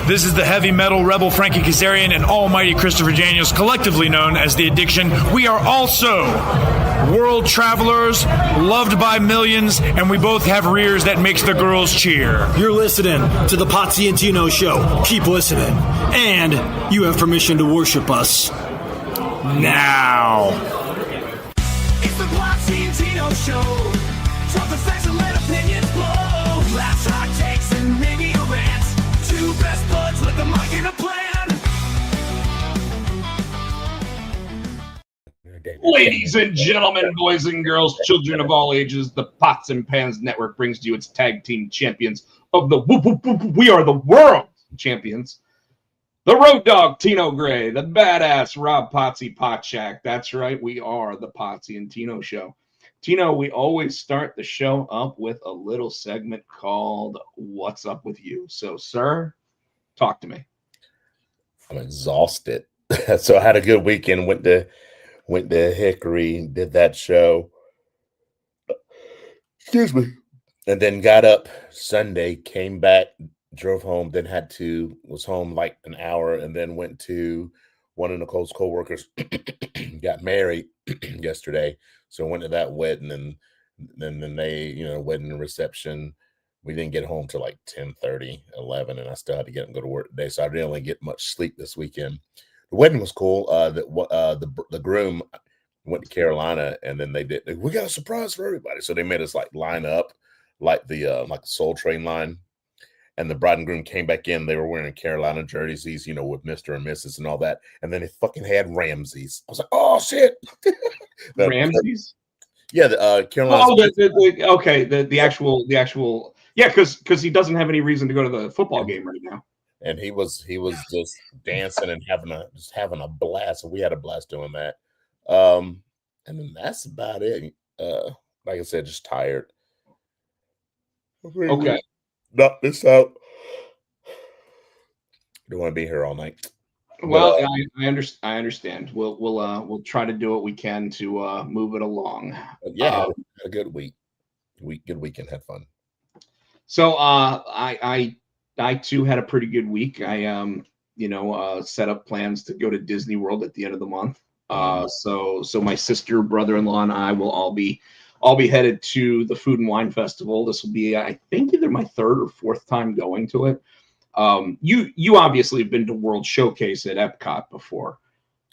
This is the heavy metal rebel Frankie Kazarian and almighty Christopher Daniels, collectively known as The Addiction. We are also world travelers, loved by millions, and we both have rears that makes the girls cheer. You're listening to the Potsy and Tino Show. Keep listening. And you have permission to worship us. Now. It's the Potsy and Tino Show. Talk the facts and let opinions blow. Laughs, hot takes, and maybe a rant. Two best buds with a mic and a plan. Ladies and gentlemen, boys and girls, children of all ages, the Pots and Pans Network brings to you its tag team champions of the We Are the World champions. The Road Dog, Tino Gray, the badass Rob Potsy Potchak. That's right, we are the Potsy and Tino Show. Tino, we always start the show up with a little segment called What's Up With You? So, sir, talk to me. I'm exhausted. So I had a good weekend, went to Hickory, did that show. Excuse me. And then got up Sunday, came back, drove home, then was home like an hour, and then went to one of Nicole's coworkers, got married yesterday. So I went to that wedding, and then they, wedding and reception. We didn't get home till like 10:30, 11, and I still had to get up and go to work today. So I didn't really get much sleep this weekend. The wedding was cool. The groom went to Carolina, and then we got a surprise for everybody. So they made us like line up like the Soul Train line. And the bride and groom came back in. They were wearing Carolina jerseys, with Mr. and Mrs. and all that. And then they fucking had Ramses. I was like, oh shit. Ramses? Yeah, the Carolina. Oh, the actual. Yeah, because he doesn't have any reason to go to the football game right now. And he was just dancing and having a blast. And we had a blast doing that. And then that's about it. Like I said, just tired. Okay. Knock this out. Don't want to be here all night. Well, I understand. We'll try to do what we can to move it along. Yeah, had a good week. Good weekend. Had fun. So I too had a pretty good week. I set up plans to go to Disney World at the end of the month. So my sister, brother-in-law, and I will all be headed to the Food and Wine Festival. This will be, I think, either my third or fourth time going to it. You obviously have been to World Showcase at Epcot before.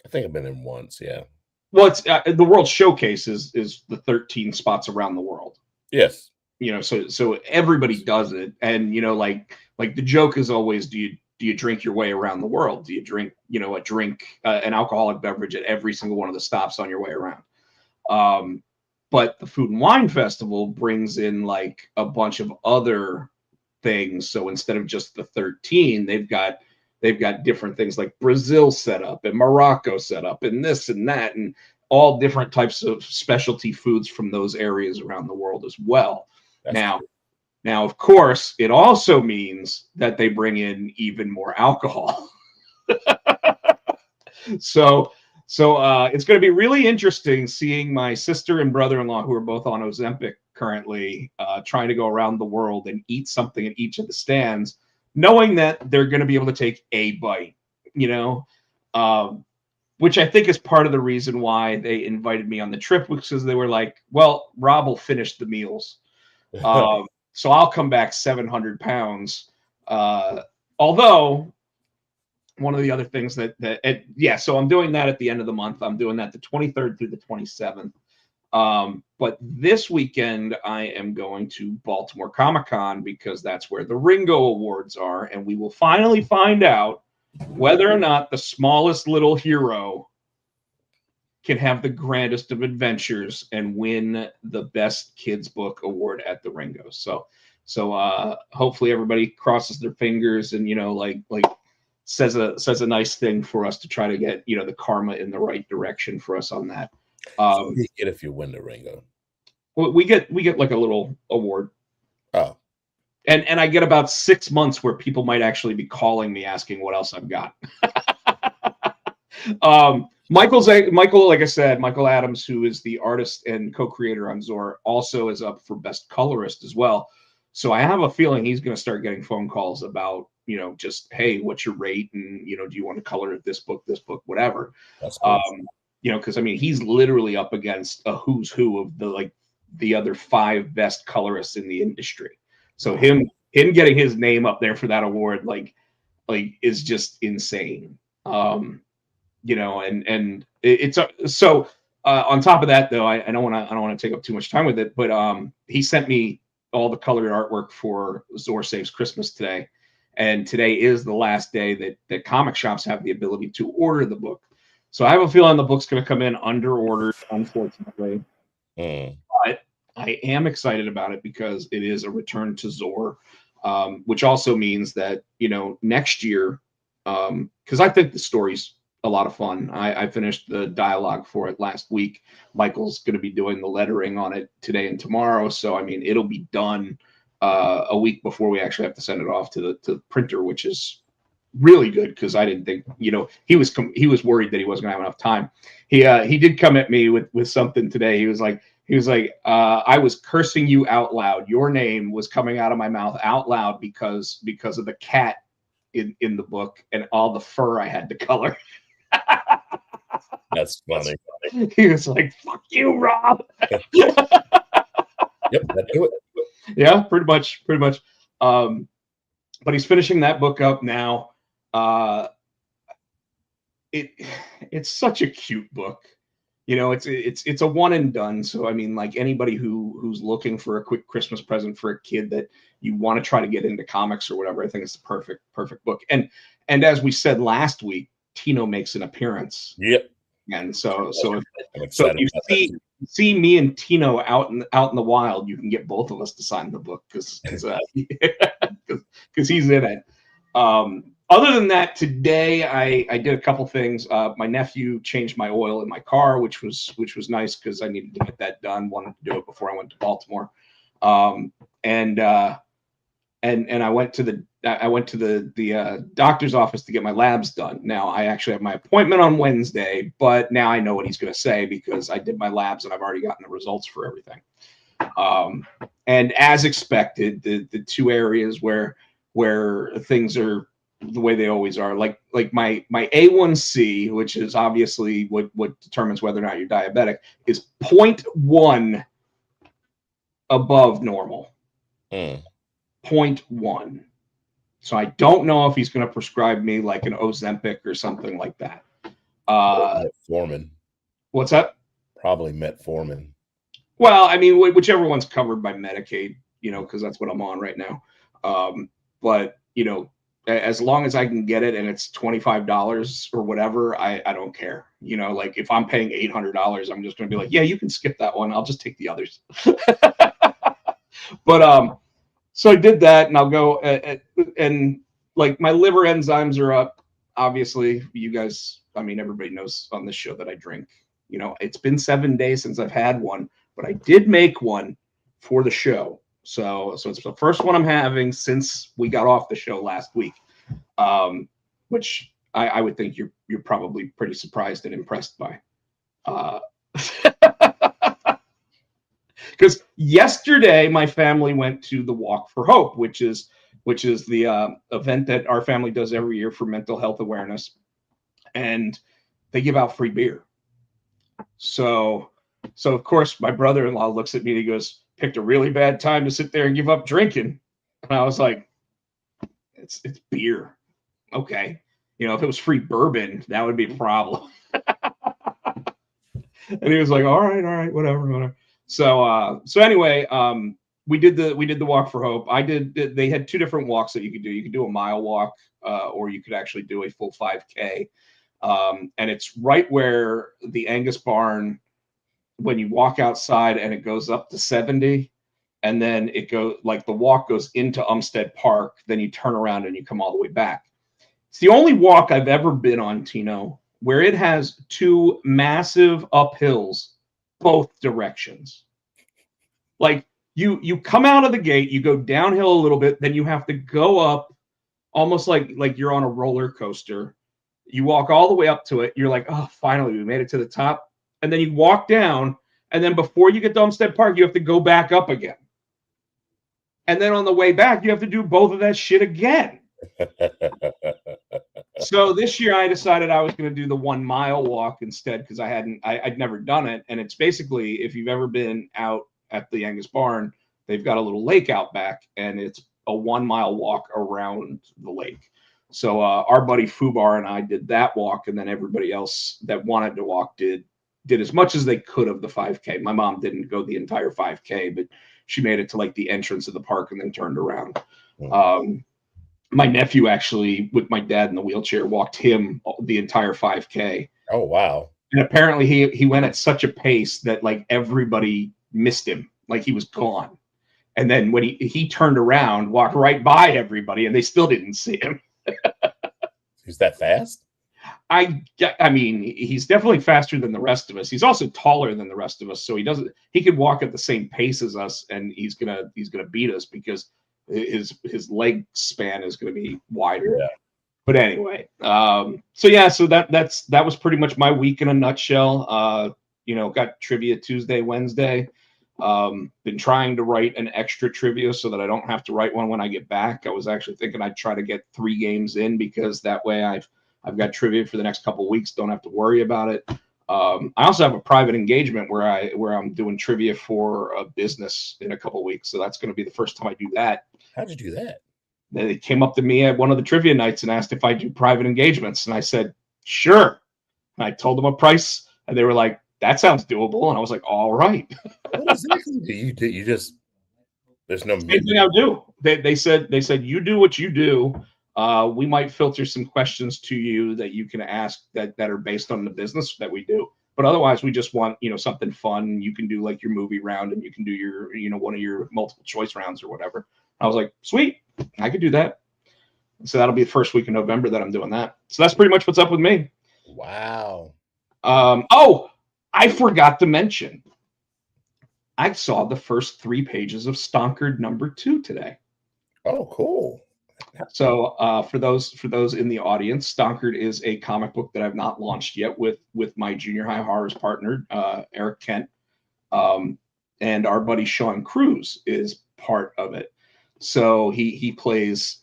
I think I've been in once, yeah. Well, it's the World Showcase is the 13 spots around the world. Yes. So everybody does it, and like the joke is always, do you drink your way around the world? Do you drink an alcoholic beverage at every single one of the stops on your way around? But the Food and Wine Festival brings in like a bunch of other things. So instead of just the 13, they've got different things like Brazil set up and Morocco set up and this and that, and all different types of specialty foods from those areas around the world as well. Now, of course, it also means that they bring in even more alcohol. So it's going to be really interesting seeing my sister and brother-in-law, who are both on Ozempic currently, trying to go around the world and eat something at each of the stands, knowing that they're going to be able to take a bite, which I think is part of the reason why they invited me on the trip, because they were like, well, Rob will finish the meals. So I'll come back 700 pounds. Although one of the other things so I'm doing that at the end of the month. I'm doing that the 23rd through the 27th. But this weekend I am going to Baltimore Comic-Con because that's where the Ringo Awards are. And we will finally find out whether or not the smallest little hero can have the grandest of adventures and win the best kids book award at the Ringo. So hopefully everybody crosses their fingers and, says a nice thing for us to try to get, the karma in the right direction for us on that. So you get if you win the Ringo. We get like a little award. Oh. And I get about 6 months where people might actually be calling me asking what else I've got. Michael, like I said, Michael Adams, who is the artist and co-creator on Zor, also is up for best colorist as well. So I have a feeling he's going to start getting phone calls about just, hey, what's your rate? And, do you want to color this book, whatever. That's cool. Because I mean, he's literally up against a who's who of the other 5 best colorists in the industry. So him getting his name up there for that award, like is just insane. And it's so on top of that, though, I don't want to take up too much time with it, but he sent me all the colored artwork for Zor Saves Christmas today, and today is the last day that comic shops have the ability to order the book. So I have a feeling the book's going to come in under ordered, unfortunately. But I am excited about it because it is a return to Zor, which also means that next year, because I think the story's a lot of fun. I finished the dialogue for it last week. Michael's going to be doing the lettering on it today and tomorrow. So, I mean, it'll be done a week before we actually have to send it off to the printer, which is really good because I didn't think, he was worried that he wasn't going to have enough time. He did come at me with something today. He was like, I was cursing you out loud. Your name was coming out of my mouth out loud because of the cat in the book and all the fur I had to color. That's funny. He was like, "Fuck you, Rob." Yep, that do it. Yeah, pretty much. But he's finishing that book up now. It's such a cute book. It's a one and done. So I mean, like anybody who's looking for a quick Christmas present for a kid that you want to try to get into comics or whatever, I think it's the perfect book. And as we said last week, Tino makes an appearance. Yep. And so if you see me and Tino out in the wild, you can get both of us to sign the book because he's in it. Other than that, today I did a couple things. My nephew changed my oil in my car, which was nice because I needed to get that done. Wanted to do it before I went to Baltimore. And I went to the doctor's office to get my labs done. Now I actually have my appointment on Wednesday, but now I know what he's going to say because I did my labs and I've already gotten the results for everything. And as expected, the 2 areas where things are the way they always are, like my A1C, which is obviously what determines whether or not you're diabetic, is 0.1 above normal. 0.1. So I don't know if he's going to prescribe me like an Ozempic or something like that. Metformin. What's that? Probably metformin. Well, I mean, whichever one's covered by Medicaid, because that's what I'm on right now. But as long as I can get it and it's $25 or whatever, I don't care. Like if I'm paying $800, I'm just going to be like, yeah, you can skip that one. I'll just take the others. But so I did that, and I'll go and like my liver enzymes are up. Obviously, you guys, I mean, everybody knows on this show that I drink. It's been 7 days since I've had one, but I did make one for the show. So it's the first one I'm having since we got off the show last week, which I would think you're probably pretty surprised and impressed by. Because yesterday my family went to the Walk for Hope, which is the event that our family does every year for mental health awareness, and they give out free beer. So of course my brother-in-law looks at me and he goes, "Picked a really bad time to sit there and give up drinking." And I was like, it's beer. Okay. If it was free bourbon, that would be a problem. And he was like, all right, whatever. So anyway, we did the Walk for Hope. They had 2 different walks that you could do. You could do a mile walk, or you could actually do a full 5K. And it's right where the Angus barn, when you walk outside and it goes up to 70, and then it goes like the walk goes into Umstead Park, then you turn around and you come all the way back. It's the only walk I've ever been on, Tino, where it has 2 massive uphills both directions. Like you come out of the gate, you go downhill a little bit, then you have to go up almost like you're on a roller coaster. You walk all the way up to it. You're like, oh, finally, we made it to the top. And then you walk down, and then before you get to Umstead Park, you have to go back up again. And then on the way back, you have to do both of that shit again. So this year I decided I was going to do the 1 mile walk instead because I'd never done it. And it's basically, if you've ever been out at the Angus Barn, they've got a little lake out back and it's a 1 mile walk around the lake. So our buddy Fubar and I did that walk, and then everybody else that wanted to walk did as much as they could of the 5K. My mom didn't go the entire 5K, but she made it to like the entrance of the park and then turned around. My nephew actually, with my dad in the wheelchair, walked him the entire 5K. Oh, wow. And apparently he went at such a pace that like everybody missed him, like he was gone. And then when he turned around, walked right by everybody, and they still didn't see him. He's that fast? I mean, he's definitely faster than the rest of us. He's also taller than the rest of us, so he could walk at the same pace as us, and he's gonna beat us because his leg span is gonna be wider. Yeah. But anyway, so that was pretty much my week in a nutshell. Got trivia Tuesday, Wednesday. Been trying to write an extra trivia so that I don't have to write one when I get back. I was actually thinking I'd try to get 3 games in because that way I've got trivia for the next couple of weeks. Don't have to worry about it. I also have a private engagement where I'm doing trivia for a business in a couple of weeks. So that's going to be the first time I do that. How'd you do that? They came up to me at one of the trivia nights and asked if I do private engagements. And I said, sure. And I told them a price and they were like, that sounds doable. And I was like, all right. What exactly do you do? You just, there's no Same thing I do. They said, you do what you do. We might filter some questions to you that you can ask that are based on the business that we do. But otherwise, we just want, something fun. You can do like your movie round and you can do your, one of your multiple choice rounds or whatever. I was like, sweet, I could do that. So that'll be the first week in November that I'm doing that. So that's pretty much what's up with me. Wow. I forgot to mention, I saw the first 3 pages of Stonkered #2 today. Oh, cool. So for those in the audience, Stonkered is a comic book that I've not launched yet with my junior high horrors partner, Eric Kent, and our buddy Sean Cruz is part of it. So he plays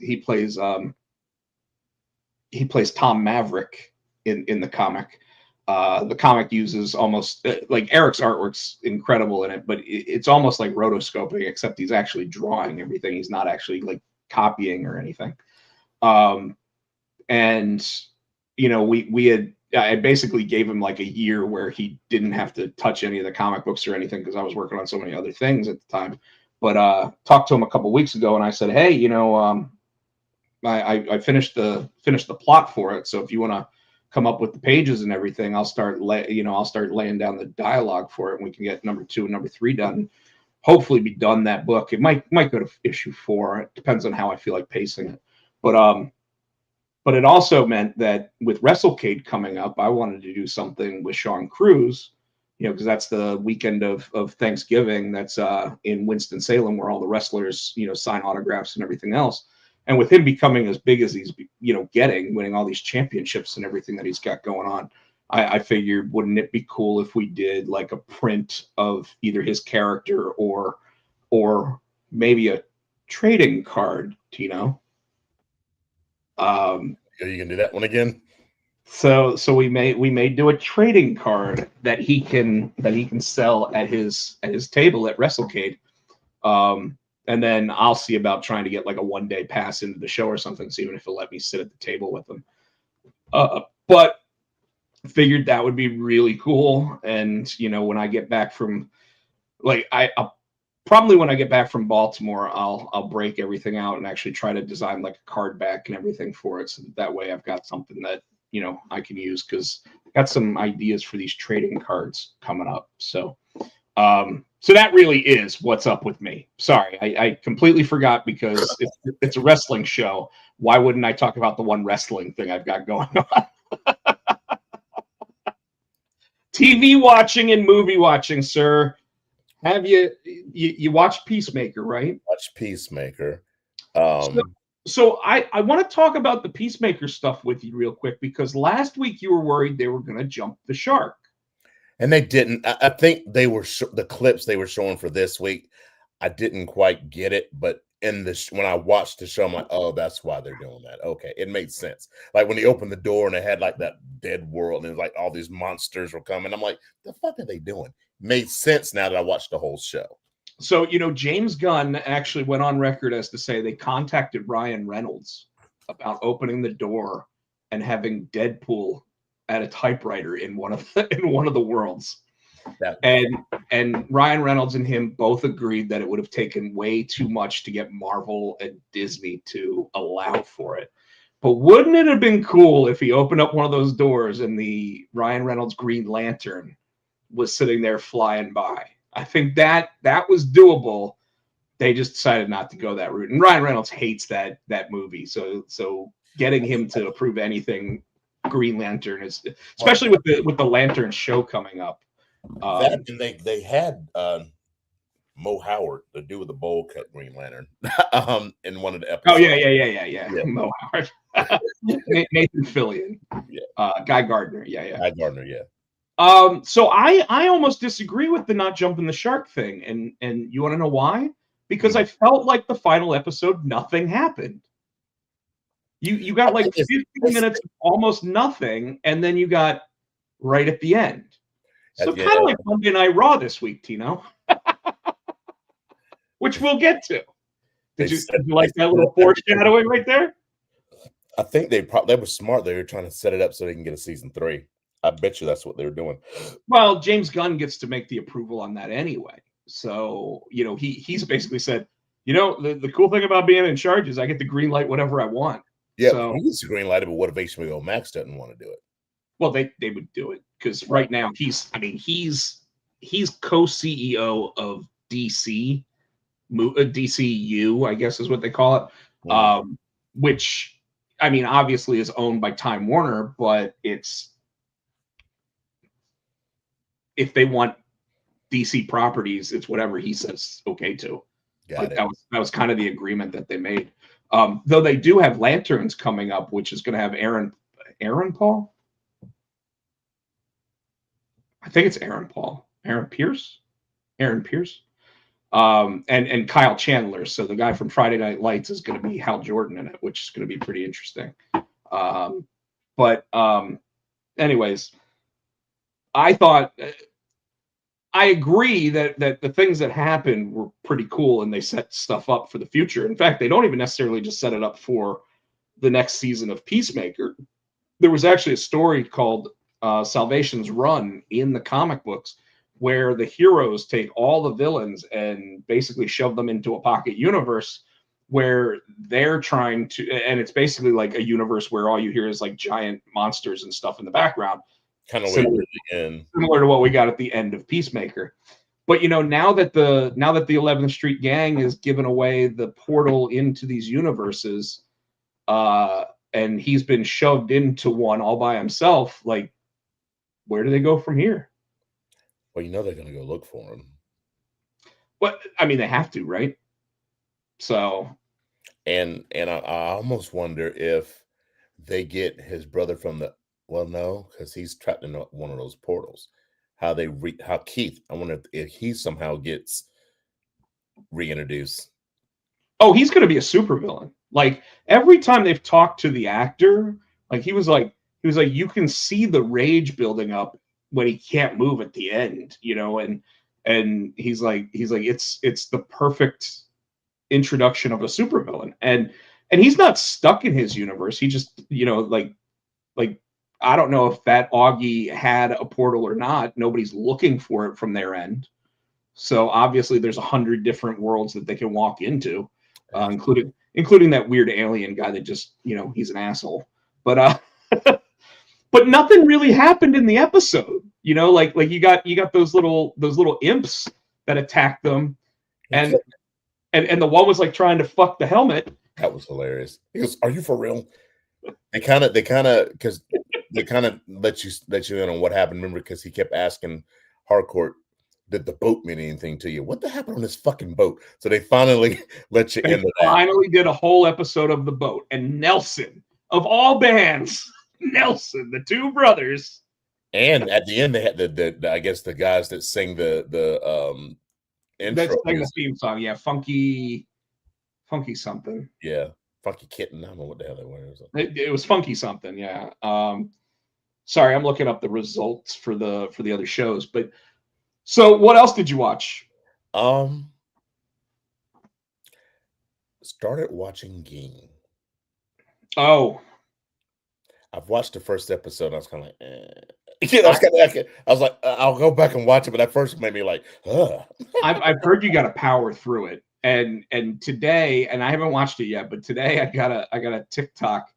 Tom Maverick in the comic. The comic uses almost like Eric's artwork's incredible in it, but it's almost like rotoscoping, except he's actually drawing everything. He's not actually like copying or anything. I basically gave him like a year where he didn't have to touch any of the comic books or anything because I was working on so many other things at the time. But talked to him a couple weeks ago and I said, hey, I finished the plot for it. So if you want to come up with the pages and everything, I'll start laying down the dialogue for it and we can get #2 and #3 done. Hopefully be done that book. It might go to issue 4. It depends on how I feel like pacing it. But it also meant that with WrestleCade coming up, I wanted to do something with Sean Cruz, because that's the weekend of Thanksgiving. That's in Winston-Salem where all the wrestlers, sign autographs and everything else. And with him becoming as big as he's, winning all these championships and everything that he's got going on, I figured, wouldn't it be cool if we did like a print of either his character or maybe a trading card, Tino? Are you gonna do that one again? So we may do a trading card that he can sell at his table at WrestleCade. And then I'll see about trying to get like a 1-day pass into the show or something, so even if it'll let me sit at the table with him. But figured that would be really cool. And when I get back from I'll probably when I get back from Baltimore, I'll break everything out and actually try to design like a card back and everything for it. So that way I've got something that I can use, because I got some ideas for these trading cards coming up. So that really is what's up with me. Sorry, I completely forgot because it's a wrestling show. Why wouldn't I talk about the one wrestling thing I've got going on? TV watching and movie watching, sir. Have you watched Peacemaker, right? Watch Peacemaker. So I want to talk about the Peacemaker stuff with you real quick, because last week you were worried they were going to jump the shark. And they didn't. I think they were the clips they were showing for this week. I didn't quite get it, but in the when I watched the show, I'm like, oh, that's why they're doing that. Okay, it made sense. Like when they opened the door and they had like that dead world and like all these monsters were coming. I'm like, the fuck are they doing? Made sense now that I watched the whole show. So, James Gunn actually went on record as to say they contacted Ryan Reynolds about opening the door and having Deadpool at a typewriter in one of the worlds. And Ryan Reynolds and him both agreed that it would have taken way too much to get Marvel and Disney to allow for it. But wouldn't it have been cool if he opened up one of those doors and the Ryan Reynolds Green Lantern was sitting there flying by? I think that was doable. They just decided not to go that route. And Ryan Reynolds hates that movie. So getting him to approve anything Green Lantern is, especially with the Lantern show coming up. That and they had Mo Howard, the dude with the bowl cut Green Lantern, in one of the episodes. Oh yeah. Mo Howard, Nathan Fillion, Guy Gardner, Guy Gardner, yeah. So I almost disagree with the not jumping the shark thing, and you want to know why? Because I felt like the final episode, nothing happened. You got like 15 minutes of almost nothing, and then you got right at the end. So kind of like Monday Night Raw this week, Tino, which we'll get to. Did you like that little foreshadowing right there? I think they were smart. They were trying to set it up so they can get a season 3. I bet you that's what they were doing. Well, James Gunn gets to make the approval on that anyway. So, he's basically said, the cool thing about being in charge is I get to green light whatever I want. Yeah, so, he gets to green light it, but what if HBO Max doesn't want to do it? Well, they would do it because right now he's co-CEO of DCU, I guess is what they call it, which obviously is owned by Time Warner, but it's if they want DC properties, it's whatever he says okay to. That was kind of the agreement that they made. Though they do have Lanterns coming up, which is going to have Aaron Paul. I think it's Aaron Pierce, and Kyle Chandler. So the guy from Friday Night Lights is going to be Hal Jordan in it, which is going to be pretty interesting. Anyways, I agree that the things that happened were pretty cool and they set stuff up for the future. In fact, they don't even necessarily just set it up for the next season of Peacemaker. There was actually a story called Salvation's Run in the comic books where the heroes take all the villains and basically shove them into a pocket universe where they're trying to, and it's basically like a universe where all you hear is like giant monsters and stuff in the background. Kind of similar to what we got at the end of Peacemaker. But now that the 11th Street Gang is giving away the portal into these universes, and he's been shoved into one all by himself, like, where do they go from here? Well, they're going to go look for him. But they have to, right? So, and I almost wonder if they get his brother from the. Well, no, because he's trapped in one of those portals. How Keith? I wonder if he somehow gets reintroduced. Oh, he's going to be a supervillain. Like every time they've talked to the actor, like he was like, you can see the rage building up when he can't move at the end, and he's like, it's the perfect introduction of a supervillain, and he's not stuck in his universe. He just, like I don't know if that Augie had a portal or not. Nobody's looking for it from their end. So obviously there's 100 different worlds that they can walk into, including that weird alien guy that just, he's an asshole. But but nothing really happened in the episode. Like you got those little imps that attacked them, and the one was like trying to fuck the helmet. That was hilarious. He goes, "Are you for real?" They kind of because they kind of let you in on what happened. Remember, because he kept asking Harcourt, "Did the boat mean anything to you? What the happened on this fucking boat?" So they finally let you into that. Finally did a whole episode of the boat, and Nelson of all bands, Nelson, the two brothers, and at the end they had the I guess the guys that sing the intro. That's like the theme song, yeah, funky Funky something. Yeah, Funky Kitten. I don't know what the hell they were. It was Funky something. Yeah. Sorry, I'm looking up the results for the other shows. But so, what else did you watch? Started watching Ging. Oh, I've watched the first episode. I was kind of like, you know, I was like, I'll go back and watch it, but at first it made me like, ugh. I've heard you got to power through it, and today, and I haven't watched it yet, but today I got a TikTok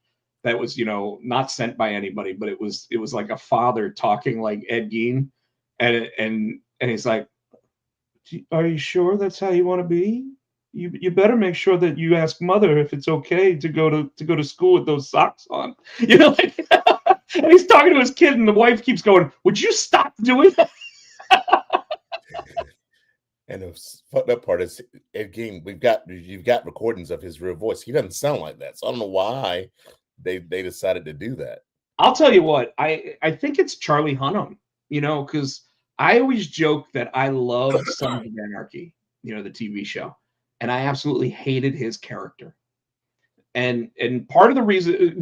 that was, you know, not sent by anybody, but it was like a father talking like Ed Gein, and he's like, "Are you sure that's how you want to be? You better make sure that you ask mother if it's okay to go to school with those socks on." You know, like, and he's talking to his kid, and the wife keeps going, "Would you stop doing that?" And the fucked up part is, again, you've got recordings of his real voice. He doesn't sound like that, so I don't know why they decided to do that. I'll tell you what, I think it's Charlie Hunnam, you know, because I always joke that I loved Sons of Anarchy, you know, the TV show, and I absolutely hated his character. And part of the reason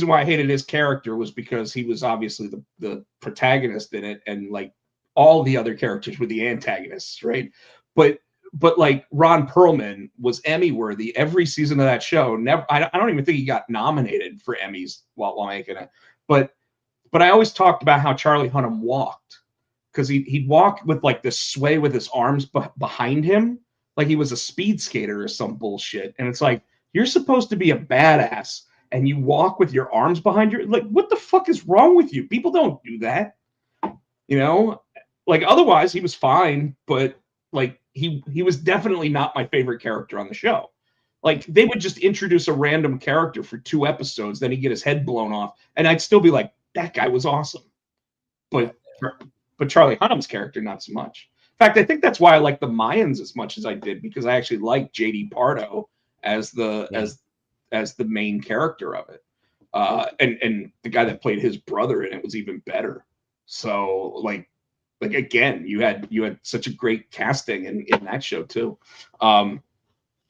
why I hated his character was because he was obviously the protagonist in it, and like all the other characters were the antagonists, right? But like Ron Perlman was Emmy worthy every season of that show. Never, I don't even think he got nominated for Emmys while making it. But I always talked about how Charlie Hunnam walked, because he'd walk with like this sway with his arms behind him, like he was a speed skater or some bullshit. And it's like, you're supposed to be a badass, and you walk with your arms behind your, like, what the fuck is wrong with you? People don't do that, you know. Like, otherwise he was fine, but like he was definitely not my favorite character on the show. Like, they would just introduce a random character for 2 episodes, then he'd get his head blown off, and I'd still be like, that guy was awesome. But Charlie Hunnam's character, not so much. In fact, I think that's why I like the Mayans as much as I did, because I actually liked JD Pardo as the main character of it. And the guy that played his brother in it was even better. So like again, you had such a great casting in that show too.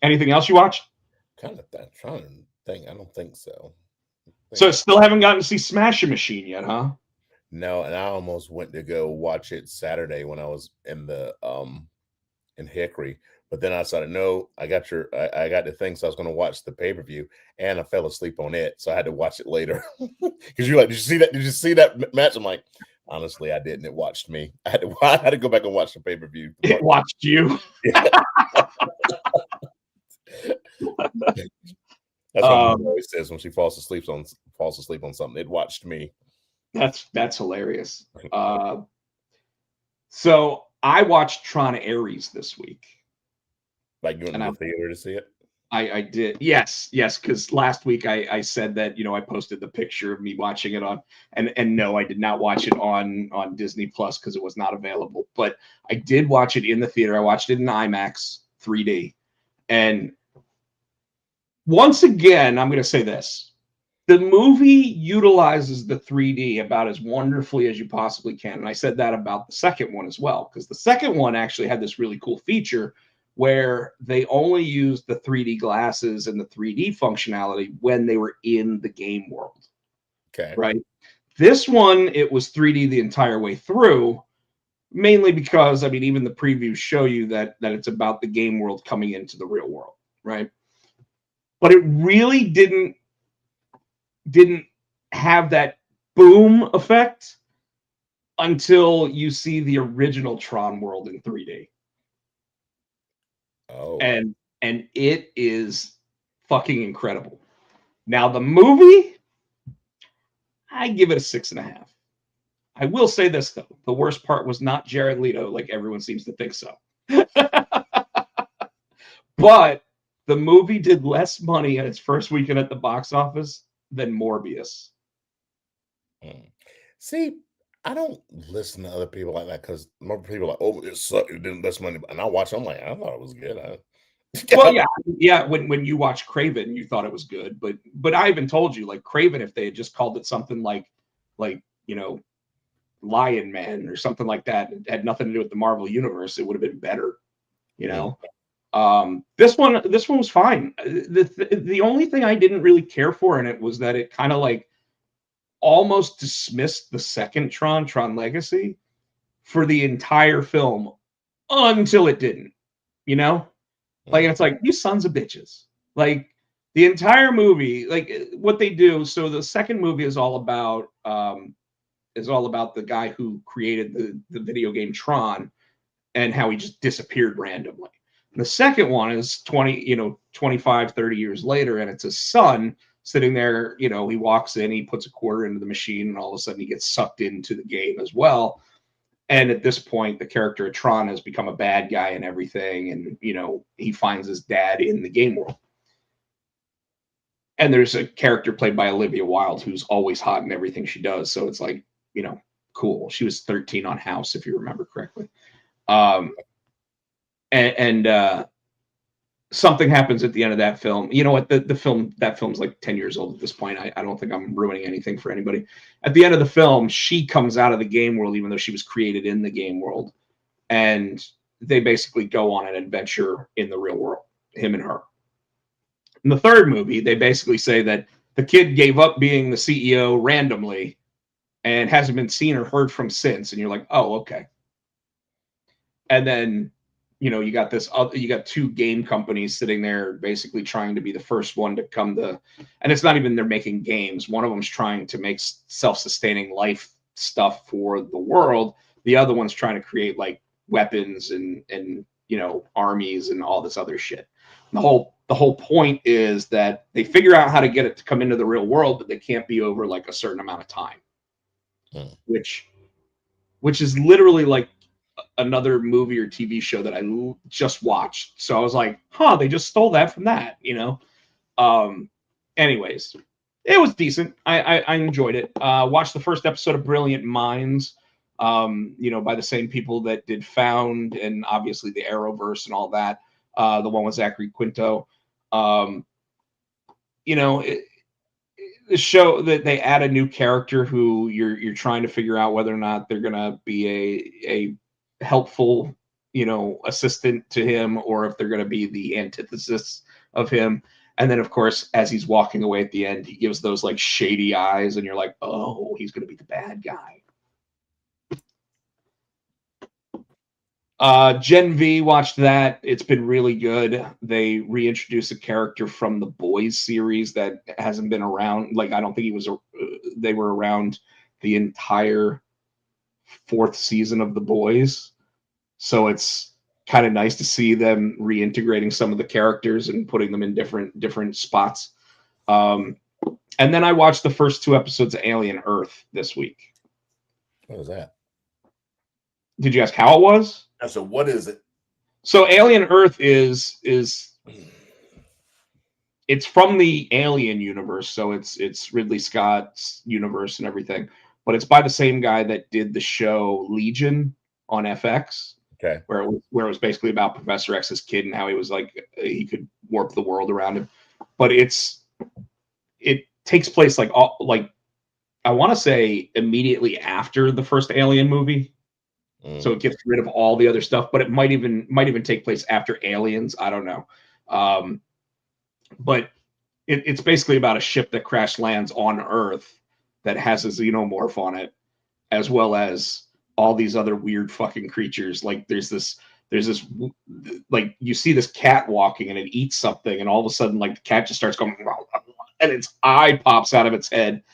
Anything else you watched? Kind of trying to think. I don't think so. So still haven't gotten to see Smash Machine yet, huh? No, and I almost went to go watch it Saturday when I was in the in Hickory, but then I decided, no, I got the thing, so I was going to watch the pay-per-view, and I fell asleep on it, so I had to watch it later. Because you're like, did you see that match? I'm like, honestly, I didn't. It watched me. I had to go back and watch the pay-per-view. It watched you. Yeah. That's what Mom always says when she falls asleep on something. It watched me. That's hilarious. So I watched Tron Ares this week. Like, you went to the theater to see it? I did. Yes, because last week I said that, you know, I posted the picture of me watching it on, and no, I did not watch it on Disney Plus because it was not available. But I did watch it in the theater. I watched it in IMAX 3D. And once again, I'm going to say this. The movie utilizes the 3D about as wonderfully as you possibly can. And I said that about the second one as well, because the second one actually had this really cool feature where they only used the 3D glasses and the 3D functionality when they were in the game world. Okay. Right. This one, it was 3D the entire way through, mainly because, I mean, even the previews show you that it's about the game world coming into the real world. Right. But it really didn't have that boom effect until you see the original Tron world in 3D. Oh. And it is fucking incredible. Now, the movie, I give it a 6.5. I will say this, though. The worst part was not Jared Leto, like everyone seems to think so. But the movie did less money in its first weekend at the box office than Morbius. See, I don't listen to other people like that, because more people are like, oh, it sucked, it didn't less money. And I watch it, I'm like, I thought it was good. Well, yeah. When you watch Craven, you thought it was good, but I even told you, like, Craven, if they had just called it something like you know, Lion Man or something like that, it had nothing to do with the Marvel universe, it would have been better, you know. This one was fine. The only thing I didn't really care for in it was that it kind of like almost dismissed the second Tron Legacy for the entire film until it didn't, you know? Like, it's like, you sons of bitches. Like, the entire movie, like, what they do, so the second movie is all about the guy who created the video game Tron and how he just disappeared randomly. And the second one is 25, 30 years later, and it's his son sitting there, he walks in, he puts a quarter into the machine, and all of a sudden he gets sucked into the game as well. And at this point, the character of Tron has become a bad guy and everything, and he finds his dad in the game world. And there's a character played by Olivia Wilde who's always hot in everything she does. So it's like, cool. She was 13 on House, if you remember correctly. Something happens at the end of that film. You know what? That film's like 10 years old at this point. I don't think I'm ruining anything for anybody. At the end of the film, she comes out of the game world, even though she was created in the game world. And they basically go on an adventure in the real world, him and her. In the third movie, they basically say that the kid gave up being the CEO randomly and hasn't been seen or heard from since. And you're like, oh, okay. And then, you got two game companies sitting there basically trying to be the first one to come to, and it's not even they're making games. One of them's trying to make self-sustaining life stuff for the world. The other one's trying to create like weapons and armies and all this other shit. The whole point is that they figure out how to get it to come into the real world, but they can't be over like a certain amount of time, which is literally like another movie or TV show that I just watched. So I was like, they just stole that from that, Anyways, it was decent. I enjoyed it. Watched the first episode of Brilliant Minds, by the same people that did Found and obviously the Arrowverse and all that. The one with Zachary Quinto. The show that they add a new character who you're trying to figure out whether or not they're gonna be a helpful assistant to him or if they're gonna be the antithesis of him. And then of course, as he's walking away at the end, he gives those like shady eyes and you're like, oh, he's gonna be the bad guy. Gen V, watched that. It's been really good. They reintroduced a character from the Boys series that hasn't been around. Like, I don't think they were around the entire fourth season of the Boys. So it's kind of nice to see them reintegrating some of the characters and putting them in different spots. And then I watched the first 2 episodes of Alien Earth this week. What was that? Did you ask how it was? So what is it? So Alien Earth is it's from the Alien universe, so it's Ridley Scott's universe and everything, but it's by the same guy that did the show Legion on FX. Okay. Where it was basically about Professor X's kid and how he was like he could warp the world around him. But it takes place like I want to say immediately after the first Alien movie. So it gets rid of all the other stuff, but it might even take place after Aliens. I don't know. But it's basically about a ship that crash lands on Earth that has a xenomorph on it, as well as all these other weird fucking creatures. Like there's this like you see this cat walking and it eats something, and all of a sudden like the cat just starts going and its eye pops out of its head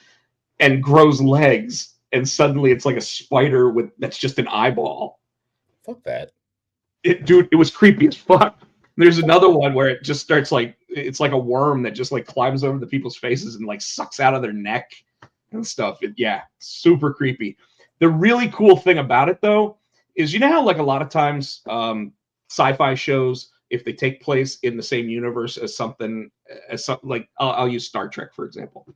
and grows legs. And suddenly it's like a spider that's just an eyeball. Fuck that. Dude, it was creepy as fuck. There's another one where it just starts like, it's like a worm that just like climbs over the people's faces and like sucks out of their neck and stuff. Super creepy. The really cool thing about it though, is how like a lot of times sci-fi shows, if they take place in the same universe as something like I'll use Star Trek, for example.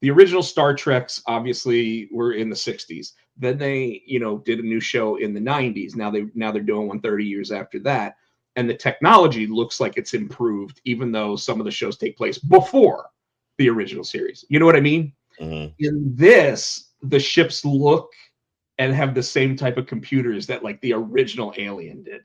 The original Star Treks obviously were in the 60s. Then they, did a new show in the 90s. Now they're doing one 30 years after that. And the technology looks like it's improved, even though some of the shows take place before the original series. You know what I mean? Mm-hmm. In this, the ships look and have the same type of computers that like the original Alien did.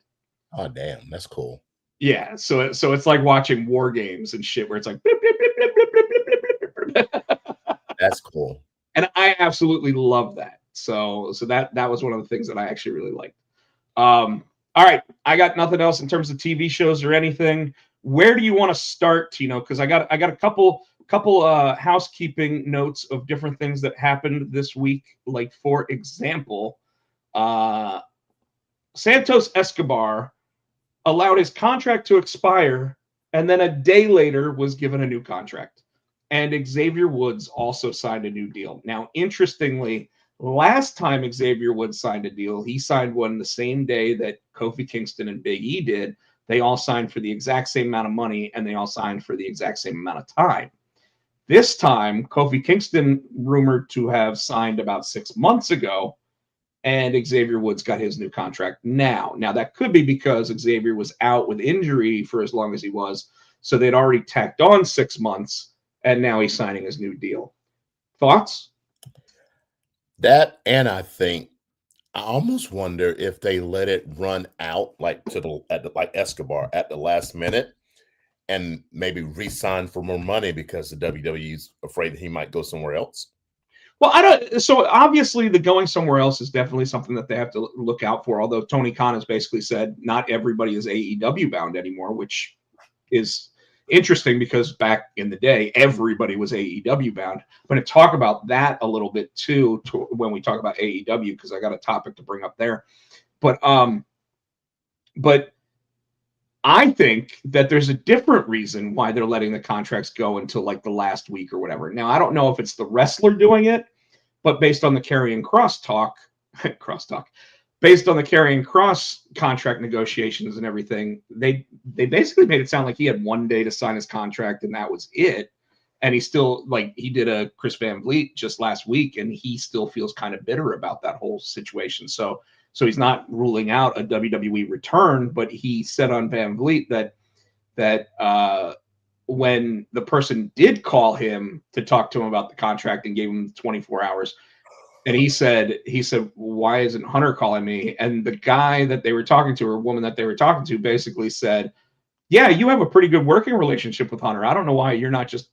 Oh, damn. That's cool. Yeah, so it's like watching war games and shit where it's like blip, blip, blip, blip, blip, blip, blip, blip, blip, blip. That's cool. And I absolutely love that. So that was one of the things that I actually really liked. All right, I got nothing else in terms of TV shows or anything. Where do you want to start, Tino? Because I got a couple housekeeping notes of different things that happened this week. Like, for example, Santos Escobar allowed his contract to expire, and then a day later was given a new contract. And Xavier Woods also signed a new deal. Now, interestingly, last time Xavier Woods signed a deal, he signed one the same day that Kofi Kingston and Big E did. They all signed for the exact same amount of money, and they all signed for the exact same amount of time. This time, Kofi Kingston rumored to have signed about 6 months ago, and Xavier Woods got his new contract now. Now, that could be because Xavier was out with injury for as long as he was, so they'd already tacked on 6 months, and now he's signing his new deal. Thoughts? That, and I almost wonder if they let it run out like like Escobar at the last minute and maybe re-sign for more money because the WWE's afraid that he might go somewhere else. Well, I don't. So obviously, the going somewhere else is definitely something that they have to look out for. Although Tony Khan has basically said not everybody is AEW bound anymore, which is interesting because back in the day, everybody was AEW bound. I'm going to talk about that a little bit too when we talk about AEW because I got a topic to bring up there. But I think that there's a different reason why they're letting the contracts go until like the last week or whatever. Now, I don't know if it's the wrestler doing it, but based on the Karrion Kross talk, based on the Karrion Kross contract negotiations and everything, they basically made it sound like he had 1 day to sign his contract and that was it. And he still, like, he did a Chris Van Vliet just last week, and he still feels kind of bitter about that whole situation. So he's not ruling out a WWE return, but he said on Van Vliet that when the person did call him to talk to him about the contract and gave him 24 hours, and he said, why isn't Hunter calling me? And the guy that they were talking to, or woman that they were talking to, basically said, yeah, you have a pretty good working relationship with Hunter. I don't know why you're not just,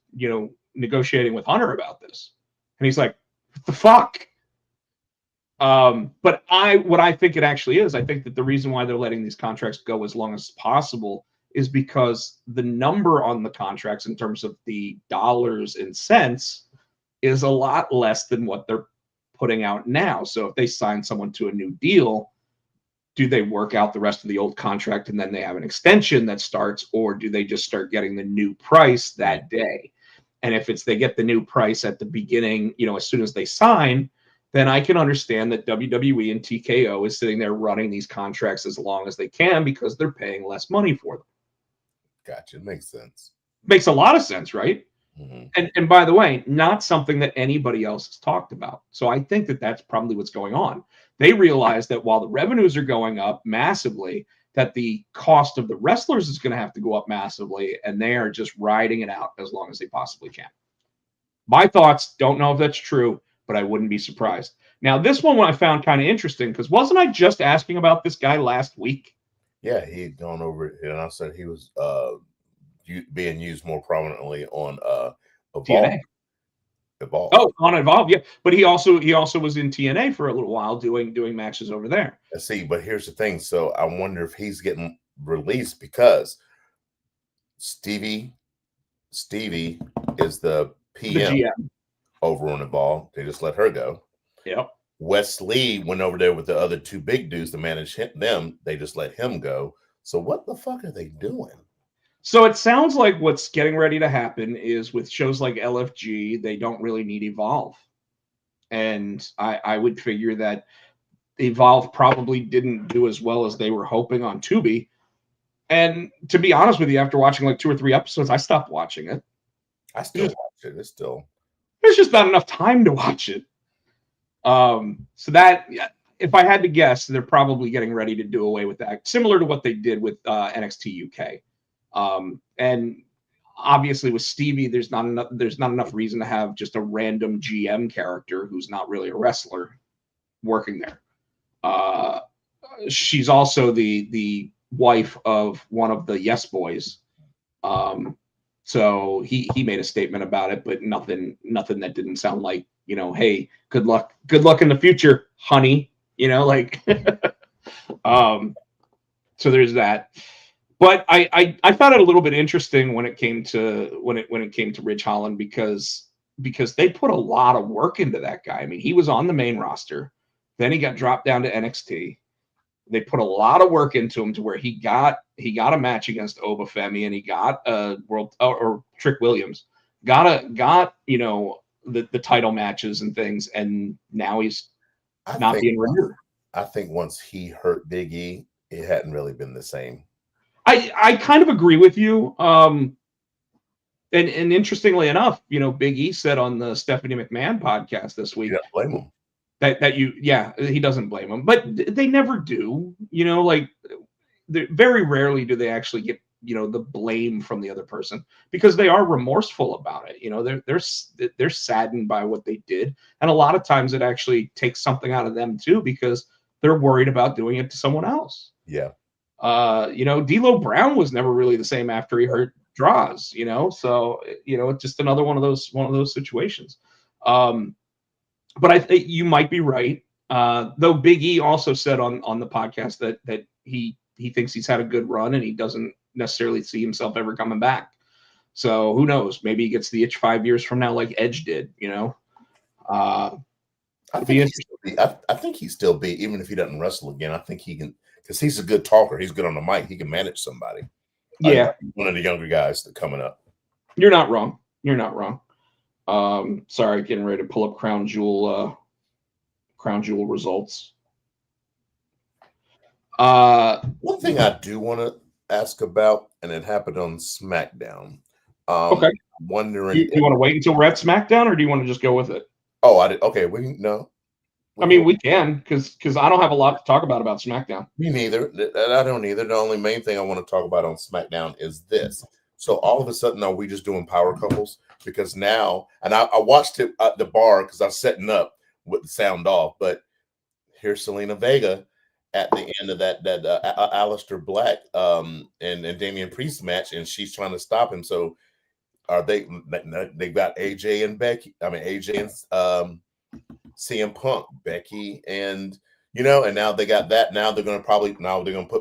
negotiating with Hunter about this. And he's like, what the fuck? But what I think it actually is, I think that the reason why they're letting these contracts go as long as possible is because the number on the contracts in terms of the dollars and cents is a lot less than what they're putting out now. So if they sign someone to a new deal, do they work out the rest of the old contract and then they have an extension that starts, or do they just start getting the new price that day? And if they get the new price at the beginning, as soon as they sign, then I can understand that WWE and TKO is sitting there running these contracts as long as they can because they're paying less money for them. Gotcha. Makes sense. Makes a lot of sense, right? Mm-hmm. And by the way, not something that anybody else has talked about. So I think that that's probably what's going on. They realize that while the revenues are going up massively, that the cost of the wrestlers is going to have to go up massively, and they are just riding it out as long as they possibly can. My thoughts, don't know if that's true, but I wouldn't be surprised. Now, this one I found kind of interesting because wasn't I just asking about this guy last week? Yeah, he'd gone over it, and I said he was being used more prominently on Evolve. TNA. Evolve. Oh, on Evolve, yeah. But he also was in TNA for a little while doing matches over there. See, but here's the thing. So I wonder if he's getting released because Stevie is the PM The GM. over on Evolve. They just let her go. Yep. Wes Lee went over there with the other two big dudes to manage them. They just let him go. So what the fuck are they doing? So it sounds like what's getting ready to happen is with shows like LFG, they don't really need Evolve. And I would figure that Evolve probably didn't do as well as they were hoping on Tubi. And to be honest with you, after watching like 2 or 3 episodes, I stopped watching it. I still watch it. It's still. There's just not enough time to watch it. So that, if I had to guess, they're probably getting ready to do away with that, similar to what they did with NXT UK. And obviously with Stevie, there's not enough reason to have just a random GM character who's not really a wrestler working there. She's also the wife of one of the Yes Boys. So he made a statement about it, but nothing that didn't sound like, hey, good luck in the future, honey. Like so there's that. But I found it a little bit interesting when it came to when it came to Ridge Holland because they put a lot of work into that guy. I mean, he was on the main roster, then he got dropped down to NXT. They put a lot of work into him to where he got a match against Obafemi, and he got a world or Trick Williams got the title matches and things, and now he's not being renewed. I think once he hurt Big E, it hadn't really been the same. I kind of agree with you. And interestingly enough, Big E said on the Stephanie McMahon podcast this week, You don't blame him. He doesn't blame him, but they never do. Like very rarely do they actually get the blame from the other person because they are remorseful about it. They're saddened by what they did, and a lot of times it actually takes something out of them too because they're worried about doing it to someone else. Yeah. D'Lo Brown was never really the same after he hurt Draws. So it's just another one of those situations. But I think you might be right. Though Big E also said on the podcast that he thinks he's had a good run and he doesn't necessarily see himself ever coming back. So who knows? Maybe he gets the itch 5 years from now, like Edge did. I think he still be, even if he doesn't wrestle again. I think he can, because he's a good talker. He's good on the mic. He can manage somebody. Yeah, one of the younger guys that coming up. You're not wrong. Sorry, getting ready to pull up Crown Jewel results. One thing I do want to ask about, and it happened on SmackDown. Okay. Wondering, you want to wait until we're at SmackDown, or do you want to just go with it? Oh, I did. Okay, no. I mean, we can because I don't have a lot to talk about SmackDown. Me neither. I don't either. The only main thing I want to talk about on SmackDown is this. So all of a sudden, are we just doing power couples? Because now, and I watched it at the bar because I was setting up with the sound off. But here's Selena Vega at the end of that Aleister Black and Damian Priest match, and she's trying to stop him. So are they got AJ and Becky? I mean AJ and CM Punk, Becky, and and now they got that. Now they're gonna put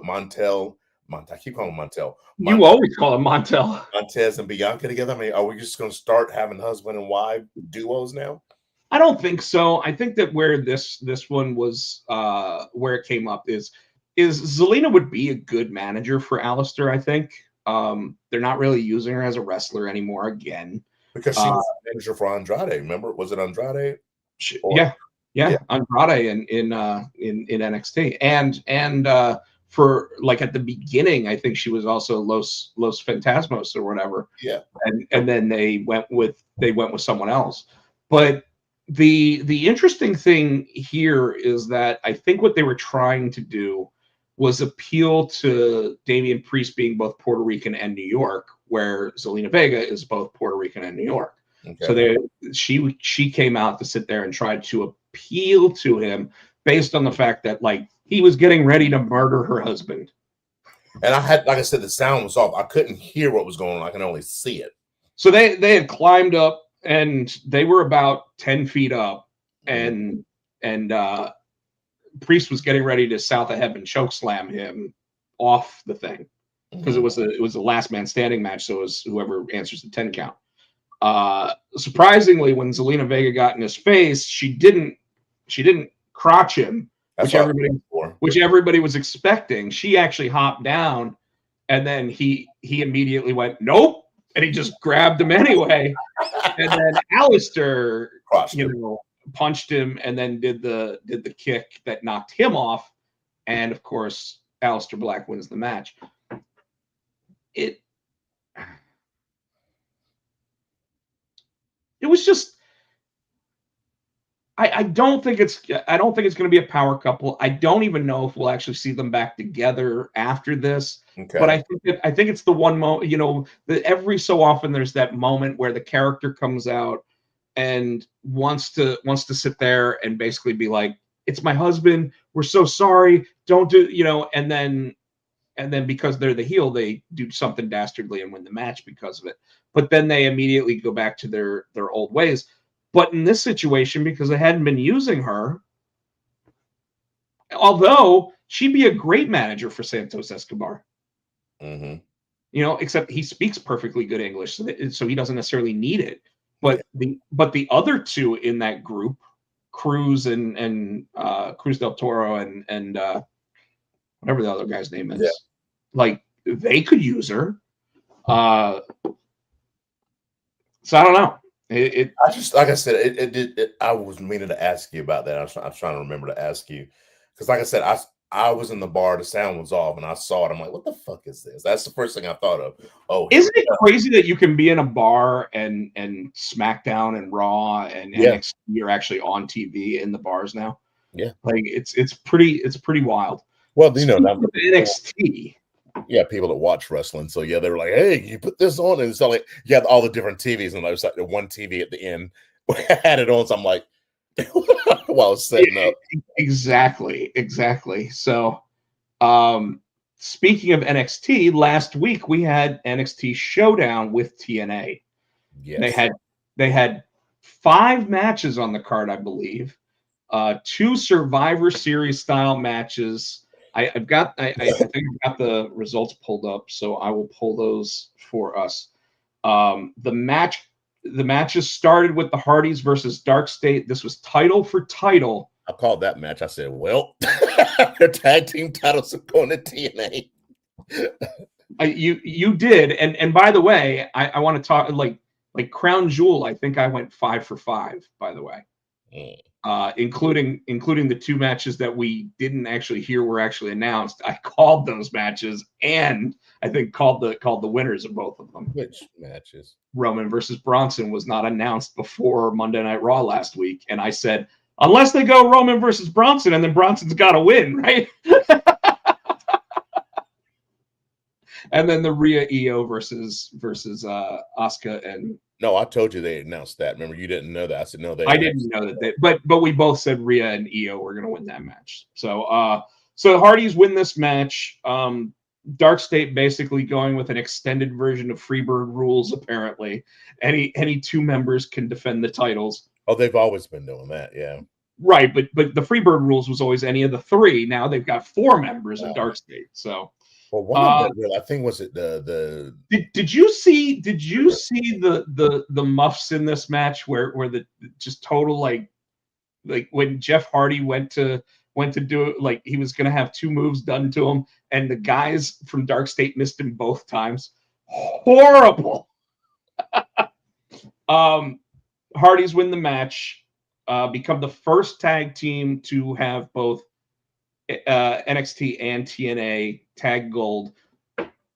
Montel. I keep calling him Montel. You always call him Montel. Montez and Bianca together. I mean, are we just gonna start having husband and wife duos now? I don't think so. I think that where this one was where it came up is Zelina would be a good manager for Aleister, I think. They're not really using her as a wrestler anymore again. Because she was a manager for Andrade. Remember? Was it Andrade? Yeah. Andrade in NXT. And for like at the beginning, I think she was also Los Fantasmos or whatever. Yeah. And then they went with someone else. But the interesting thing here is that I think what they were trying to do was appeal to Damian Priest being both Puerto Rican and New York, where Zelina Vega is both Puerto Rican and New York. Okay. So she came out to sit there and tried to appeal to him based on the fact that like he was getting ready to murder her husband. And I had, like I said, the sound was off. I couldn't hear what was going on. I can only see it. So they had climbed up and they were about 10 feet up, and Priest was getting ready to South of Heaven choke slam him off the thing because it was a last man standing match. So it was whoever answers the 10 count. Surprisingly, when Zelina Vega got in his face, she didn't crotch him, which everybody was expecting. She actually hopped down, and then he immediately went nope, and he just grabbed him anyway. And then Aleister, punched him, and then did the kick that knocked him off, and of course, Aleister Black wins the match. It was just I don't think it's going to be a power couple. I don't even know if we'll actually see them back together after this. Okay. But I think it's the one moment, that every so often there's that moment where the character comes out and wants to sit there and basically be like, it's my husband, we're so sorry, don't do, and then and then because they're the heel, they do something dastardly and win the match because of it. But then they immediately go back to their old ways. But in this situation, because they hadn't been using her, although she'd be a great manager for Santos Escobar, except he speaks perfectly good English, so he doesn't necessarily need it. But the other two in that group, Cruz and Cruz del Toro and whatever the other guy's name is, like they could use her. So I don't know. I just, like I said, I was meaning to ask you about that. I was trying to remember to ask you because, like I said, I was in the bar, the sound was off, and I saw it. I'm like, what the fuck is this? That's the first thing I thought of. Oh, isn't it crazy that you can be in a bar and SmackDown and Raw and NXT are actually on TV in the bars now? Yeah, like it's pretty wild. Well, NXT. Yeah, people that watch wrestling. So yeah, they were like, "Hey, you put this on," and it's like you had all the different TVs, and there's like the one TV at the end had it on. So I'm like, while I was setting up. Exactly. So, speaking of NXT, last week we had NXT Showdown with TNA. Yes. They had 5 matches on the card, I believe. 2 Survivor Series style matches. I think I've got the results pulled up, so I will pull those for us. The matches started with the Hardys versus Dark State. This was title for title. I called that match. I said, well, the tag team titles are going to TNA. You did. And by the way, I want to talk like Crown Jewel. I think I went 5 for 5, by the way. Including the 2 matches that we didn't actually hear were actually announced. I called those matches, and I think called the winners of both of them. Which matches? Roman versus Bronson was not announced before Monday Night Raw last week, and I said, unless they go Roman versus Bronson, and then Bronson's got to win, right? And then the Rhea Io versus Asuka and. No, I told you they announced that. Remember, you didn't know that. I said no. I didn't know that. But we both said Rhea and Io were going to win that match. So the Hardys win this match. Dark State basically going with an extended version of Freebird rules. Apparently, any 2 members can defend the titles. Oh, they've always been doing that, yeah. Right, but the Freebird rules was always any of the 3. Now they've got 4 members of Dark State. So. Well, one of them, I think, was it the. Did you see the muffs in this match where the just total like when Jeff Hardy went to do it, like he was gonna have 2 moves done to him, and the guys from Dark State missed him both times. Horrible. Hardys win the match, become the first tag team to have both NXT and TNA tag gold,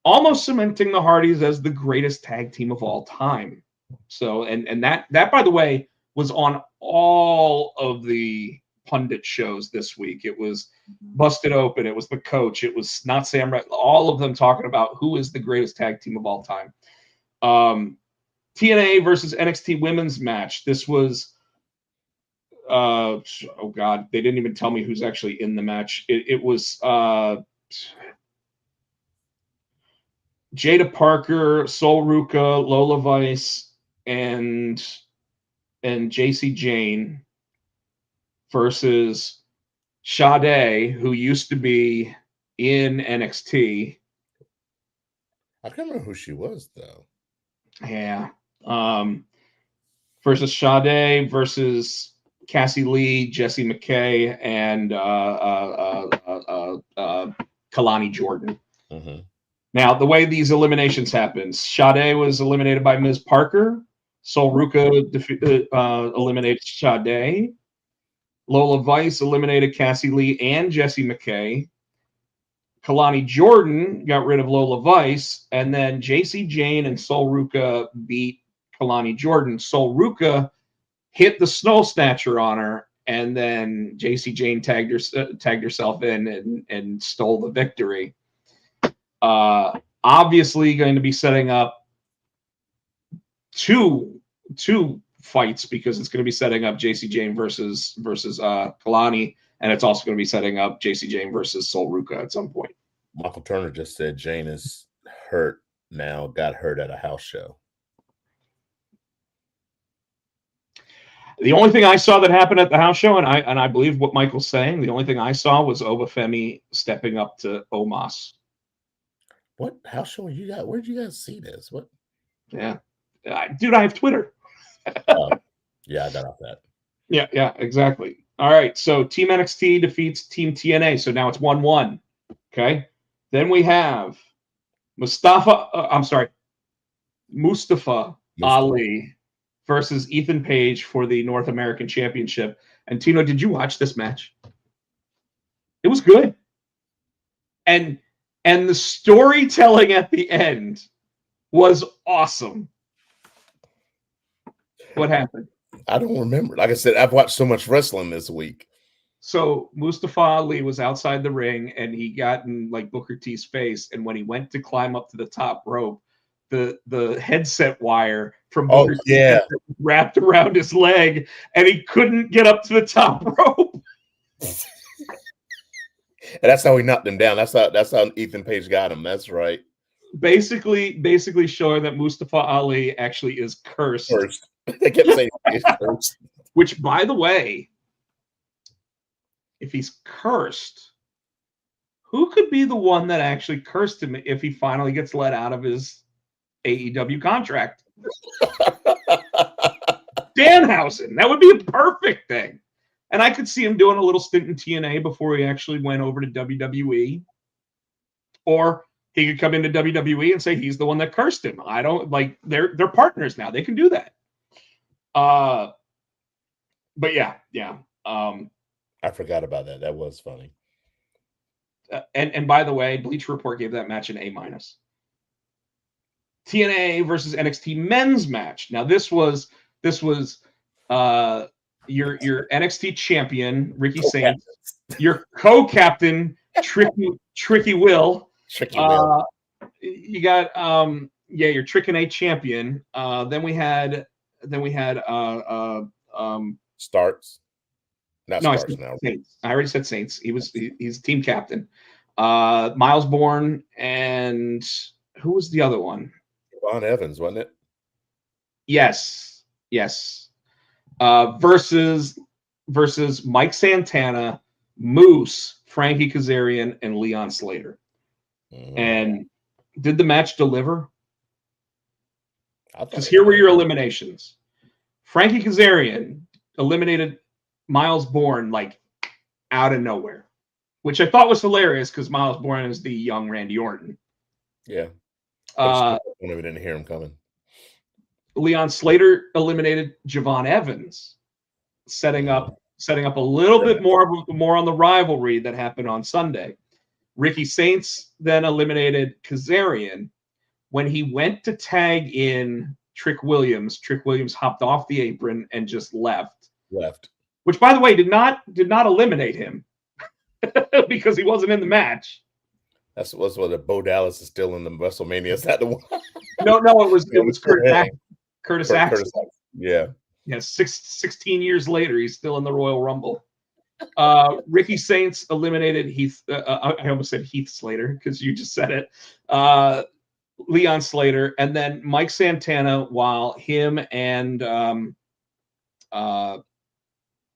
almost cementing the Hardys as the greatest tag team of all time. So, and that by the way was on all of the pundit shows this week. It was Busted Open. It was The Coach. It was Not Sam Right. All of them talking about who is the greatest tag team of all time. TNA versus NXT women's match. This was. Oh God, they didn't even tell me who's actually in the match. It was Jada Parker, Sol Ruca, Lola Vice, and JC Jane versus Sade, who used to be in NXT. I can't remember who she was though. Yeah. Versus Sade versus Cassie Lee, Jessie McKay, and Kalani Jordan. Mm-hmm. Now, the way these eliminations happened, Sade was eliminated by Ms. Parker. Sol Ruca eliminated Sade. Lola Vice eliminated Cassie Lee and Jessie McKay. Kalani Jordan got rid of Lola Vice, and then JC Jane and Sol Ruca beat Kalani Jordan. Sol Ruca hit the Snow Snatcher on her, and then JC Jane tagged herself in and stole the victory. Obviously going to be setting up two fights, because it's going to be setting up JC Jane versus Kalani, and it's also going to be setting up JC Jane versus Sol Ruca at some point. Michael Turner just said Jane is hurt now, got hurt at a house show. The only thing I saw that happened at the house show, and I believe what Michael's saying, the only thing I saw was Obafemi stepping up to Omos. What house show you got? Where'd you guys see this? What? Yeah. Dude, I have Twitter. Yeah, I got off that. Yeah, exactly. All right, so Team NXT defeats Team TNA, so now it's 1-1. Okay. Then we have Mustafa Ali versus Ethan Page for the North American Championship. And Tino, did you watch this match? It was good. And the storytelling at the end was awesome. What happened? I don't remember. Like I said, I've watched so much wrestling this week. So Mustafa Ali was outside the ring and he got in like Booker T's face. And when he went to climb up to the top rope, the headset wire from Booker T wrapped around his leg and he couldn't get up to the top rope. And that's how he knocked him down. That's how Ethan Page got him. That's right. Basically showing that Mustafa Ali actually is cursed. They kept saying he's cursed. Which, by the way, if he's cursed, who could be the one that actually cursed him if he finally gets let out of his AEW contract? Danhausen. That would be a perfect thing. And I could see him doing a little stint in TNA before he actually went over to WWE. Or he could come into WWE and say he's the one that cursed him. I don't like they're partners now. They can do that. But yeah. I forgot about that. That was funny. And by the way, Bleacher Report gave that match an A-. TNA versus NXT men's match. Now this was your NXT champion Ricky Saints, your co-captain Tricky Will. You got your Trick A champion. Then we had Starks. Starks now. Saints. I already said Saints. He's team captain. Miles Bourne and who was the other one? Von Evans, wasn't it? Yes. Versus Mike Santana, Moose, Frankie Kazarian, and Leon Slater. And did the match deliver? Because here were your eliminations. Frankie Kazarian eliminated Miles Bourne like out of nowhere, which I thought was hilarious because Miles Bourne is the young Randy Orton. Yeah. I didn't hear him coming. Leon Slater eliminated Javon Evans, setting up a little bit more on the rivalry that happened on Sunday. Ricky Saints then eliminated Kazarian. When he went to tag in Trick Williams hopped off the apron and just left. Which, by the way, did not eliminate him because he wasn't in the match. That's what Bo Dallas is still in the WrestleMania. Is that the one? No, it was Curtis Axel. Yeah. 16 years later, he's still in the Royal Rumble. Ricky Saints eliminated Heath. I almost said Heath Slater because you just said it. Leon Slater, and then Mike Santana, while him and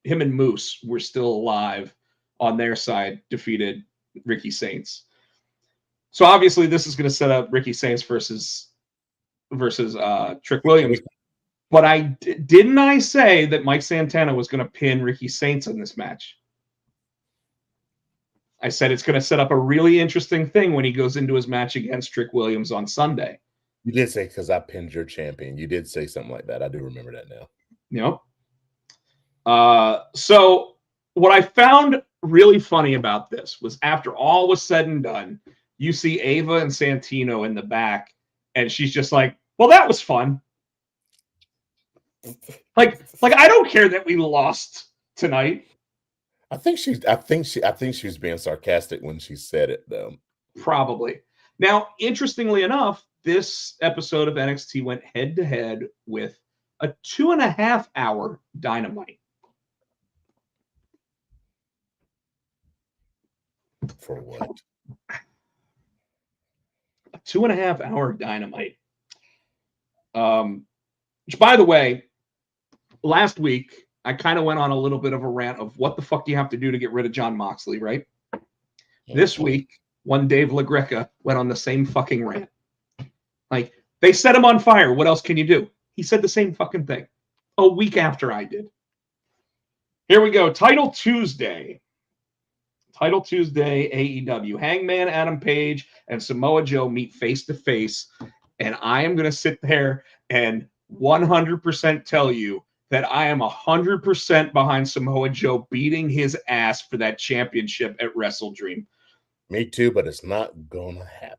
Moose were still alive on their side, defeated Ricky Saints. So obviously, this is going to set up Ricky Saints versus Trick Williams. But didn't I say that Mike Santana was going to pin Ricky Saints in this match? I said it's going to set up a really interesting thing when he goes into his match against Trick Williams on Sunday. You did say because I pinned your champion. You did say something like that. I do remember that now. Yep. So what I found really funny about this was after all was said and done, you see Ava and Santino in the back, and she's just like, well, that was fun. Like I don't care that we lost tonight. I think she was being sarcastic when she said it, though. Probably. Now, interestingly enough, this episode of NXT went head to head with a 2.5-hour Dynamite. For what? 2.5 hour Dynamite. Which, by the way, last week I kind of went on a little bit of a rant of what the fuck do you have to do to get rid of John Moxley, right? This week, one Dave LaGreca went on the same fucking rant. Like, they set him on fire. What else can you do? He said the same fucking thing a week after I did. Here we go. Title Tuesday. Title Tuesday, AEW. Hangman Adam Page and Samoa Joe meet face to face. And I am going to sit there and 100% tell you that I am 100% behind Samoa Joe beating his ass for that championship at Wrestle Dream. Me too, but it's not going to happen.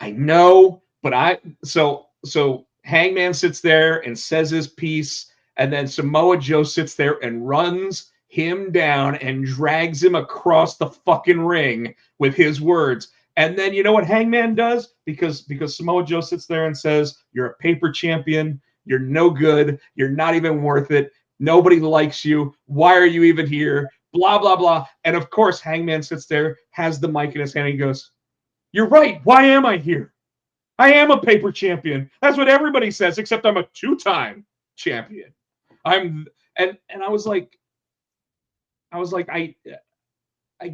I know, but so Hangman sits there and says his piece, and then Samoa Joe sits there and runs him down and drags him across the fucking ring with his words. And then you know what Hangman does? Because Samoa Joe sits there and says, "You're a paper champion. You're no good. You're not even worth it. Nobody likes you. Why are you even here? Blah, blah, blah." And of course, Hangman sits there, has the mic in his hand, and he goes, "You're right. Why am I here? I am a paper champion. That's what everybody says, except I'm a 2-time champion." And I was like, I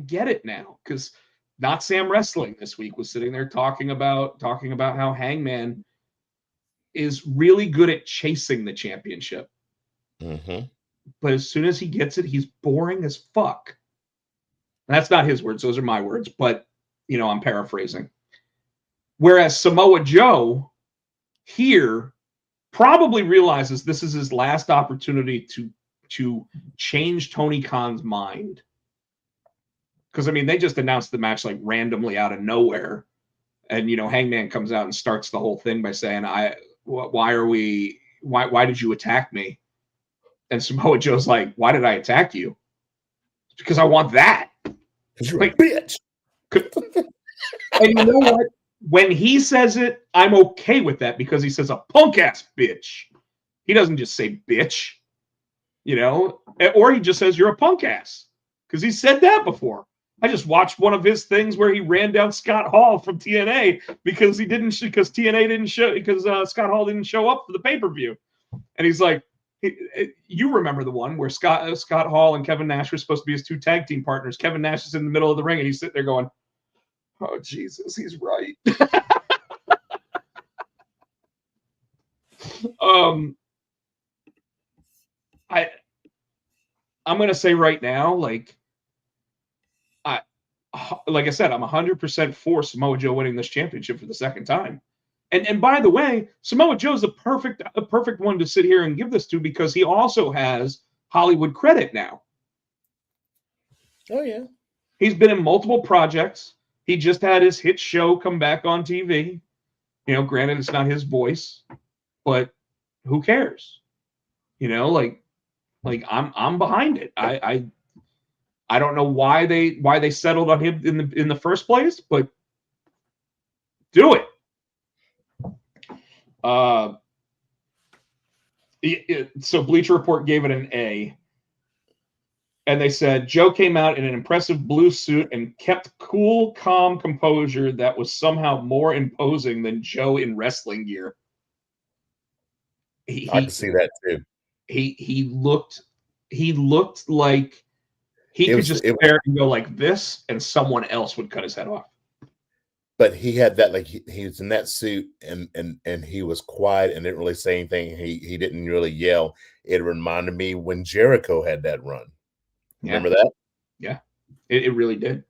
get it now, because Not Sam Wrestling this week was sitting there talking about how Hangman is really good at chasing the championship. Mm-hmm. But as soon as he gets it, he's boring as fuck. And that's not his words. Those are my words. But, I'm paraphrasing. Whereas Samoa Joe here probably realizes this is his last opportunity to change Tony Khan's mind. Because, they just announced the match like randomly out of nowhere. And, Hangman comes out and starts the whole thing by saying, why did you attack me? And Samoa Joe's like, "Why did I attack you?" "It's because I want that." Because you're a bitch. And you know what? When he says it, I'm okay with that, because he says a punk ass bitch. He doesn't just say bitch, or he just says you're a punk ass, because he said that before. I just watched one of his things where he ran down Scott Hall from TNA because TNA didn't show, because Scott Hall didn't show up for the pay-per-view. And he's like, you remember the one where Scott Hall and Kevin Nash were supposed to be his 2 tag team partners. Kevin Nash is in the middle of the ring and he's sitting there going, "Oh, Jesus, he's right." I'm going to say right now, like I said, I'm 100% for Samoa Joe winning this championship for the second time. And by the way, Samoa Joe's a perfect one to sit here and give this to, because he also has Hollywood credit now. Oh, yeah. He's been in multiple projects. He just had his hit show come back on TV. Granted, it's not his voice, but who cares? Like I'm behind it. I don't know why they settled on him in the first place, but do it. So Bleacher Report gave it an A, and they said Joe came out in an impressive blue suit and kept cool, calm composure that was somehow more imposing than Joe in wrestling gear. I can see that too. He looked like he could just sit there and go like this, and someone else would cut his head off. But he had that, like he was in that suit and he was quiet and didn't really say anything. He didn't really yell. It reminded me when Jericho had that run. Remember that? Yeah, it really did.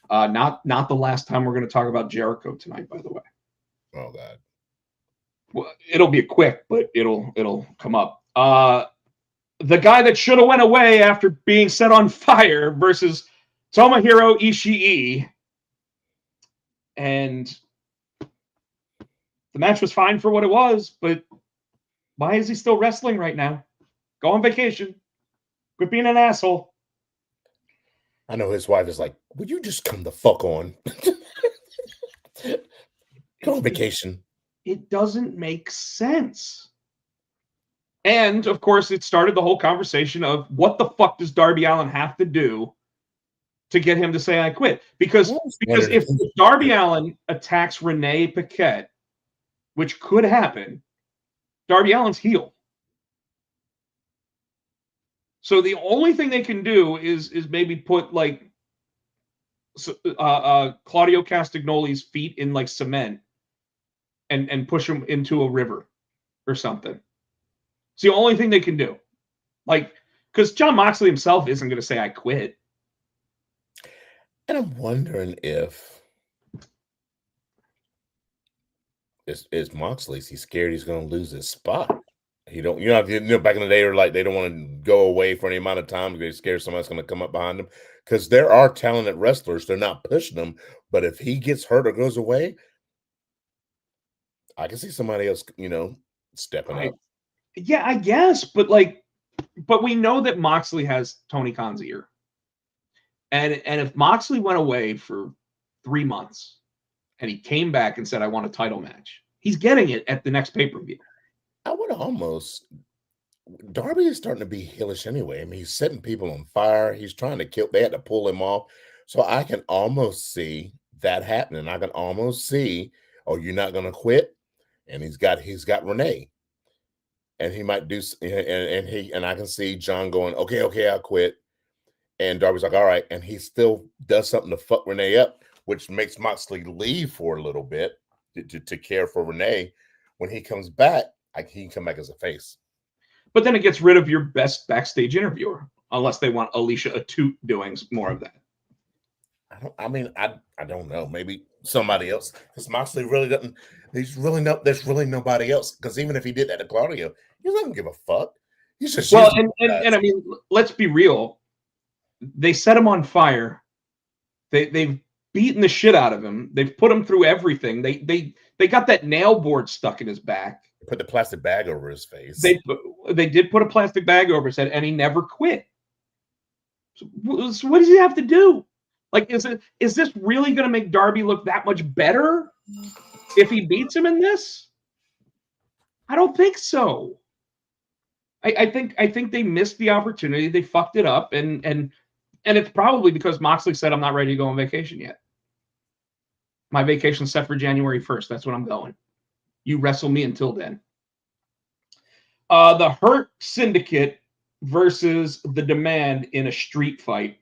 Not the last time we're going to talk about Jericho tonight, by the way. Oh God. Well, it'll be quick, but it'll come up. The guy that should have went away after being set on fire versus Tomohiro Ishii. And the match was fine for what it was, but why is he still wrestling right now? Go on vacation. Quit being an asshole. I know his wife is like, "Would you just come the fuck on? Go on vacation." It doesn't make sense. And, of course, it started the whole conversation of what the fuck does Darby Allin have to do to get him to say I quit. Because if Darby Allin attacks Renee Paquette, which could happen, Darby Allin's heel. So the only thing they can do is maybe put like Claudio Castagnoli's feet in like cement and push him into a river or something. It's the only thing they can do. Like, because Jon Moxley himself isn't going to say I quit. And I'm wondering if it's Moxley's. He's scared he's going to lose his spot. He don't, back in the day, or like they don't want to go away for any amount of time because they're scared somebody's going to come up behind them. Because there are talented wrestlers, they're not pushing them. But if he gets hurt or goes away, I can see somebody else, stepping up. Yeah, I guess, but we know that Moxley has Tony Khan's ear, and if Moxley went away for 3 months and he came back and said, "I want a title match," he's getting it at the next pay-per-view. I would almost. Darby is starting to be heelish anyway. I mean, he's setting people on fire. He's trying to kill. They had to pull him off, so I can almost see that happening. I can almost see, oh, you're not going to quit, and he's got Renee, and he might do, and I can see John going, okay, I'll quit, and Darby's like, all right, and he still does something to fuck Renee up, which makes Moxley leave for a little bit to care for Renee. When he comes back, he can come back as a face. But then it gets rid of your best backstage interviewer, unless they want Alicia Atoot doing more of that. I don't know. Maybe somebody else. Because Moxley really doesn't. There's really nobody else. Because even if he did that to Claudio, he doesn't give a fuck. He's just and I mean, let's be real. They set him on fire. They've beaten the shit out of him. They've put him through everything. They got that nail board stuck in his back. Put the plastic bag over his face. They did put a plastic bag over his head, and he never quit. So what does he have to do? Like, is this really going to make Darby look that much better if he beats him in this? I don't think so. I think they missed the opportunity. They fucked it up, and it's probably because Moxley said, "I'm not ready to go on vacation yet. My vacation's set for January 1st. That's when I'm going. You wrestle me until then." The Hurt Syndicate versus the Demand in a street fight.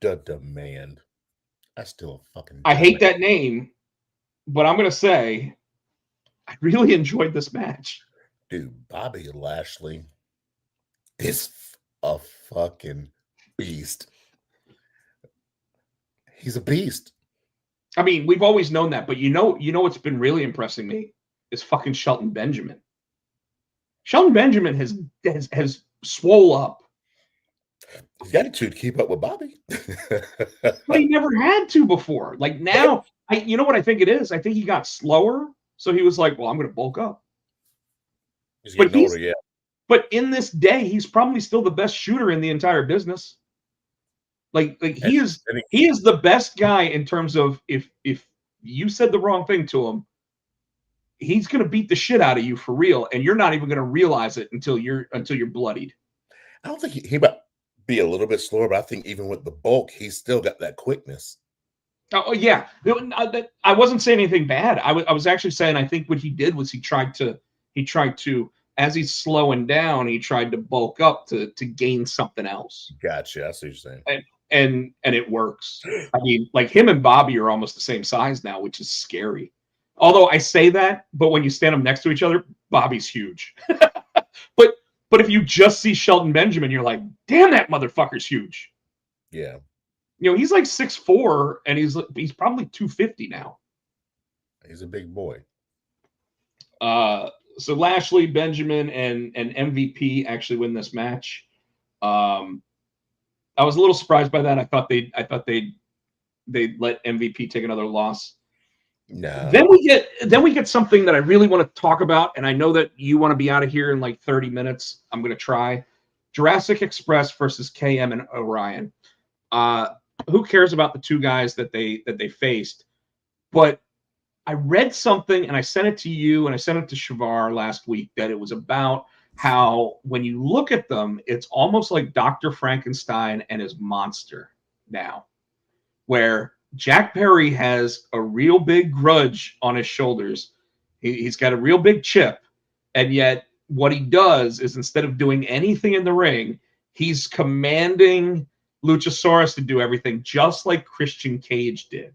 The Demand. That's still a fucking. I hate that name, but I'm gonna say I really enjoyed this match. Dude, Bobby Lashley is a fucking beast. He's a beast. I mean, we've always known that, but you know what's been really impressing me is fucking Shelton Benjamin. Shelton Benjamin has swole up. He's got to keep up with Bobby. But he never had to before. Like now, you know what I think it is? I think he got slower, so he was like, "Well, I'm going to bulk up." He's getting older, yeah. But in this day, he's probably still the best shooter in the entire business. Like he is the best guy in terms of if you said the wrong thing to him, he's going to beat the shit out of you for real, and you're not even going to realize it until you're bloodied. I don't think he might be a little bit slower, but I think even with the bulk, he's still got that quickness. Oh yeah, I wasn't saying anything bad. I was actually saying I think what he did was he tried to as he's slowing down, he tried to bulk up to gain something else. Gotcha. I see what you're saying. And it works. I mean, like him and Bobby are almost the same size now, which is scary. Although I say that, but when you stand them next to each other, Bobby's huge. But if you just see Shelton Benjamin, you're like, damn, that motherfucker's huge. Yeah. He's like 6'4", and he's probably 250 now. He's a big boy. So Lashley, Benjamin, and MVP actually win this match. I was a little surprised by that. I thought they'd let MVP take another loss. No. Then we get something that I really want to talk about, and I know that you want to be out of here in like 30 minutes. I'm going to try. Jurassic Express versus KM and Orion. Who cares about the two guys that they faced? But I read something, and I sent it to you, and I sent it to Shavar last week, that it was about how when you look at them, it's almost like Dr. Frankenstein and his monster. now, where Jack Perry has a real big grudge on his shoulders. He's got a real big chip, and yet what he does is instead of doing anything in the ring, he's commanding Luchasaurus to do everything, just like Christian Cage did.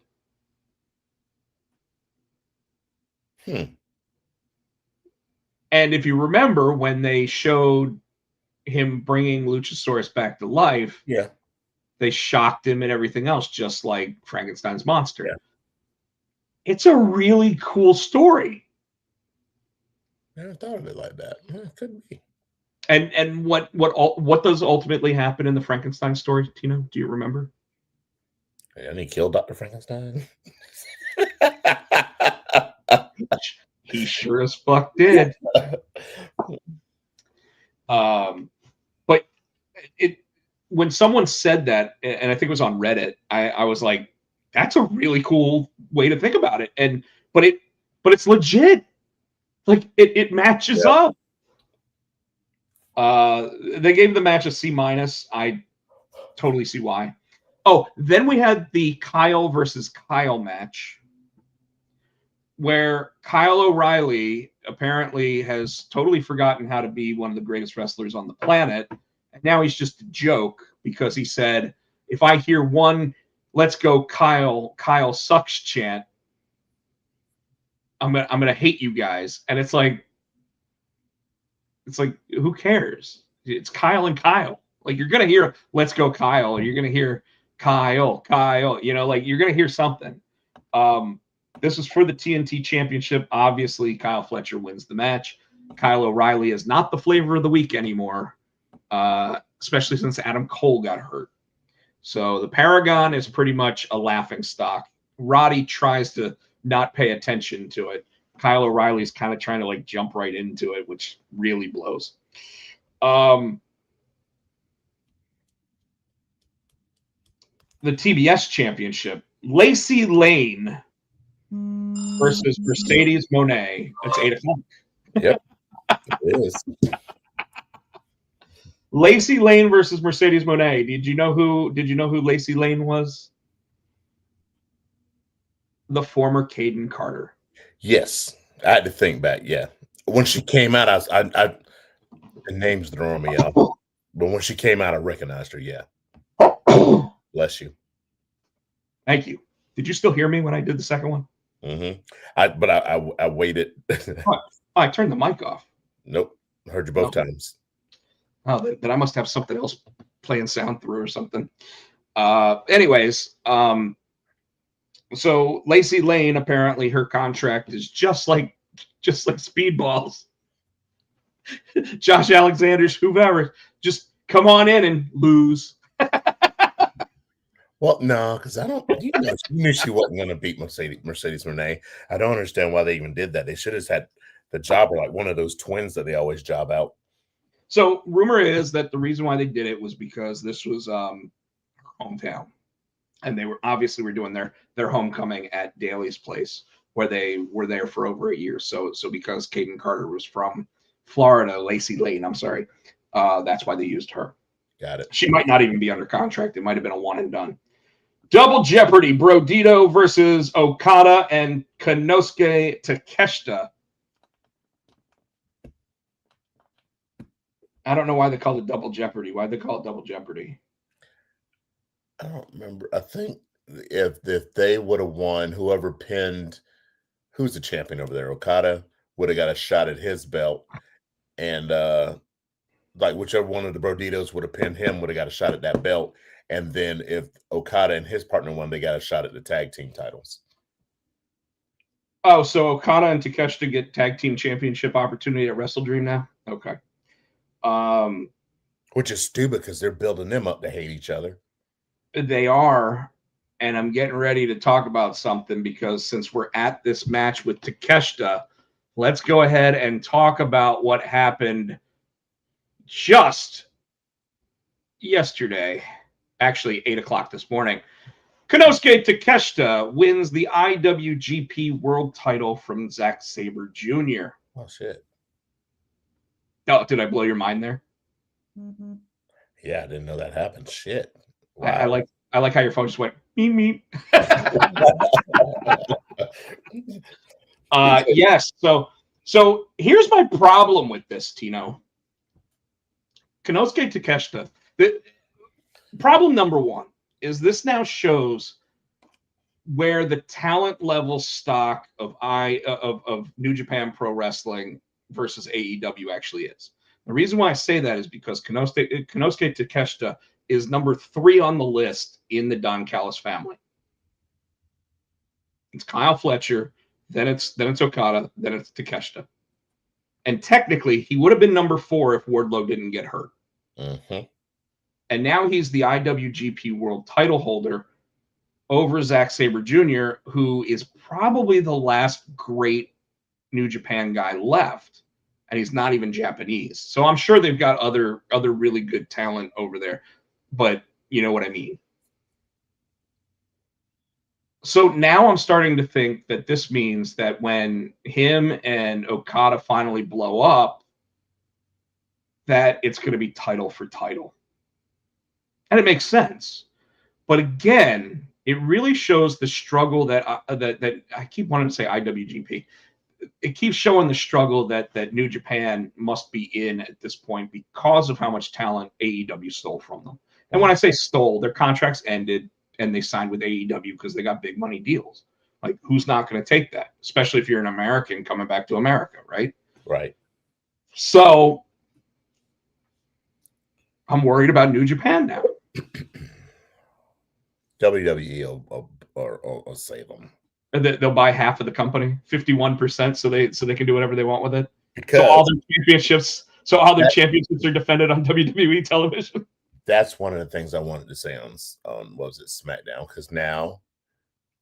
And if you remember when they showed him bringing Luchasaurus back to life, Yeah. they shocked him and everything else, just like Frankenstein's monster. Yeah. It's a really cool story. I never thought of it like that. Yeah, it could be. And what does ultimately happen in the Frankenstein story, Tino? Do you remember? And he killed Dr. Frankenstein. He sure as fuck did. But when someone said that, and I think it was on Reddit, I was like, that's a really cool way to think about it. But it's legit. Like it matches up. They gave the match a C-. I totally see why. Oh, then we had the Kyle versus Kyle match, where Kyle O'Reilly apparently has totally forgotten how to be one of the greatest wrestlers on the planet. And now he's just a joke because he said, if I hear one "Let's go Kyle sucks" chant, I'm gonna hate you guys. And it's like who cares? It's Kyle and Kyle. Like, you're gonna hear "Let's go Kyle," or you're gonna hear Kyle. You know, like, you're gonna hear something. This is for the TNT Championship. Obviously, Kyle Fletcher wins the match. Kyle O'Reilly is not the flavor of the week anymore, especially since Adam Cole got hurt. So the Paragon is pretty much a laughing stock. Roddy tries to not pay attention to it. Kyle O'Reilly's kind of trying to like jump right into it, which really blows. The TBS Championship, Lacey Lane versus Mercedes Moné. That's 8 o'clock. Yep, it is. Lacey Lane versus Mercedes Moné. Did you know who Lacey Lane was? The former Caden Carter. Yes, I had to think back. Yeah, when she came out, I the names throwing me off, but when she came out, I recognized her. Yeah. Bless you. Thank you. Did you still hear me when I did the second one? Mm-hmm. I waited. I turned the mic off. Nope. Heard you both times. Oh, then I must have something else playing sound through or something. Anyways, so Lacey Lane, apparently her contract is just like Speedballs. Josh Alexander's, whoever, just come on in and lose. Well, no, because I don't. You knew she wasn't going to beat Mercedes Moné. I don't understand why they even did that. They should have had the jobber like one of those twins that they always job out. So rumor is that the reason why they did it was because this was her hometown, and they were doing their homecoming at Daly's place, where they were there for over a year. So because Caden Carter was from Florida, Lacey Lane, I'm sorry, that's why they used her. Got it. She might not even be under contract. It might have been a one and done. Double Jeopardy, Brodito versus Okada and Konosuke Takeshita. I don't know why they call it Double Jeopardy. Why'd they call it Double Jeopardy? I don't remember. I think if they would have won, whoever pinned, who's the champion over there, Okada, would have got a shot at his belt. And like whichever one of the Broditos would have pinned him would have got a shot at that belt. And then if Okada and his partner won, they got a shot at the tag team titles. Oh, so Okada and Takeshita get tag team championship opportunity at Wrestle Dream now? Okay. Which is stupid because they're building them up to hate each other. They are. And I'm getting ready to talk about something because since we're at this match with Takeshita, let's go ahead and talk about what happened just yesterday. Actually, 8 o'clock this morning. Konosuke Takeshita wins the IWGP World Title from Zack Sabre Jr. Oh, shit. Oh, did I blow your mind there? Yeah, I didn't know that happened. Shit. Wow. I like how your phone just went meep meep. Yes. So here's my problem with this, Tino. Konosuke Takeshita. The problem number one is this now shows where the talent level stock of New Japan Pro Wrestling versus AEW actually is. The reason why I say that is because Konosuke Takeshita is number 3 on the list in the Don Callis family. It's Kyle Fletcher, then it's Okada, then it's Takeshita. And technically, he would have been number 4 if Wardlow didn't get hurt. Mm-hmm. And now he's the IWGP World Title holder over Zack Sabre Jr., who is probably the last great New Japan guy left. And he's not even Japanese. So I'm sure they've got other really good talent over there. But you know what I mean. So now I'm starting to think that this means that when him and Okada finally blow up, that it's going to be title for title. And it makes sense. But again, it really shows the struggle that I keep wanting to say IWGP. It keeps showing the struggle that New Japan must be in at this point because of how much talent AEW stole from them. And when I say stole, their contracts ended and they signed with AEW because they got big money deals. Like, who's not going to take that? Especially if you're an American coming back to America, right? Right. So I'm worried about New Japan now. WWE will save them. They'll buy half of the company, 51%, so they can do whatever they want with it. Because So all their championships are defended on WWE television. That's one of the things I wanted to say on what was it, SmackDown? Because now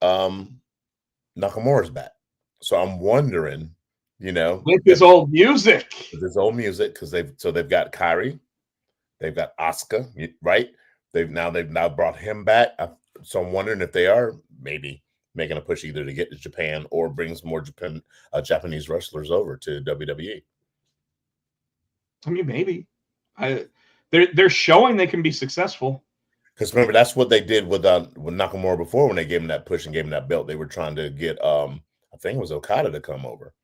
Nakamura's back. So I'm wondering, With his old music. With his old music, because they've got Kyrie, they've got Asuka, right? They've now brought him back. So I'm wondering if they are maybe making a push either to get to Japan or brings more Japanese wrestlers over to WWE. I mean, maybe. They're showing they can be successful. Because remember, that's what they did with Nakamura before when they gave him that push and gave him that belt. They were trying to get, I think it was Okada to come over.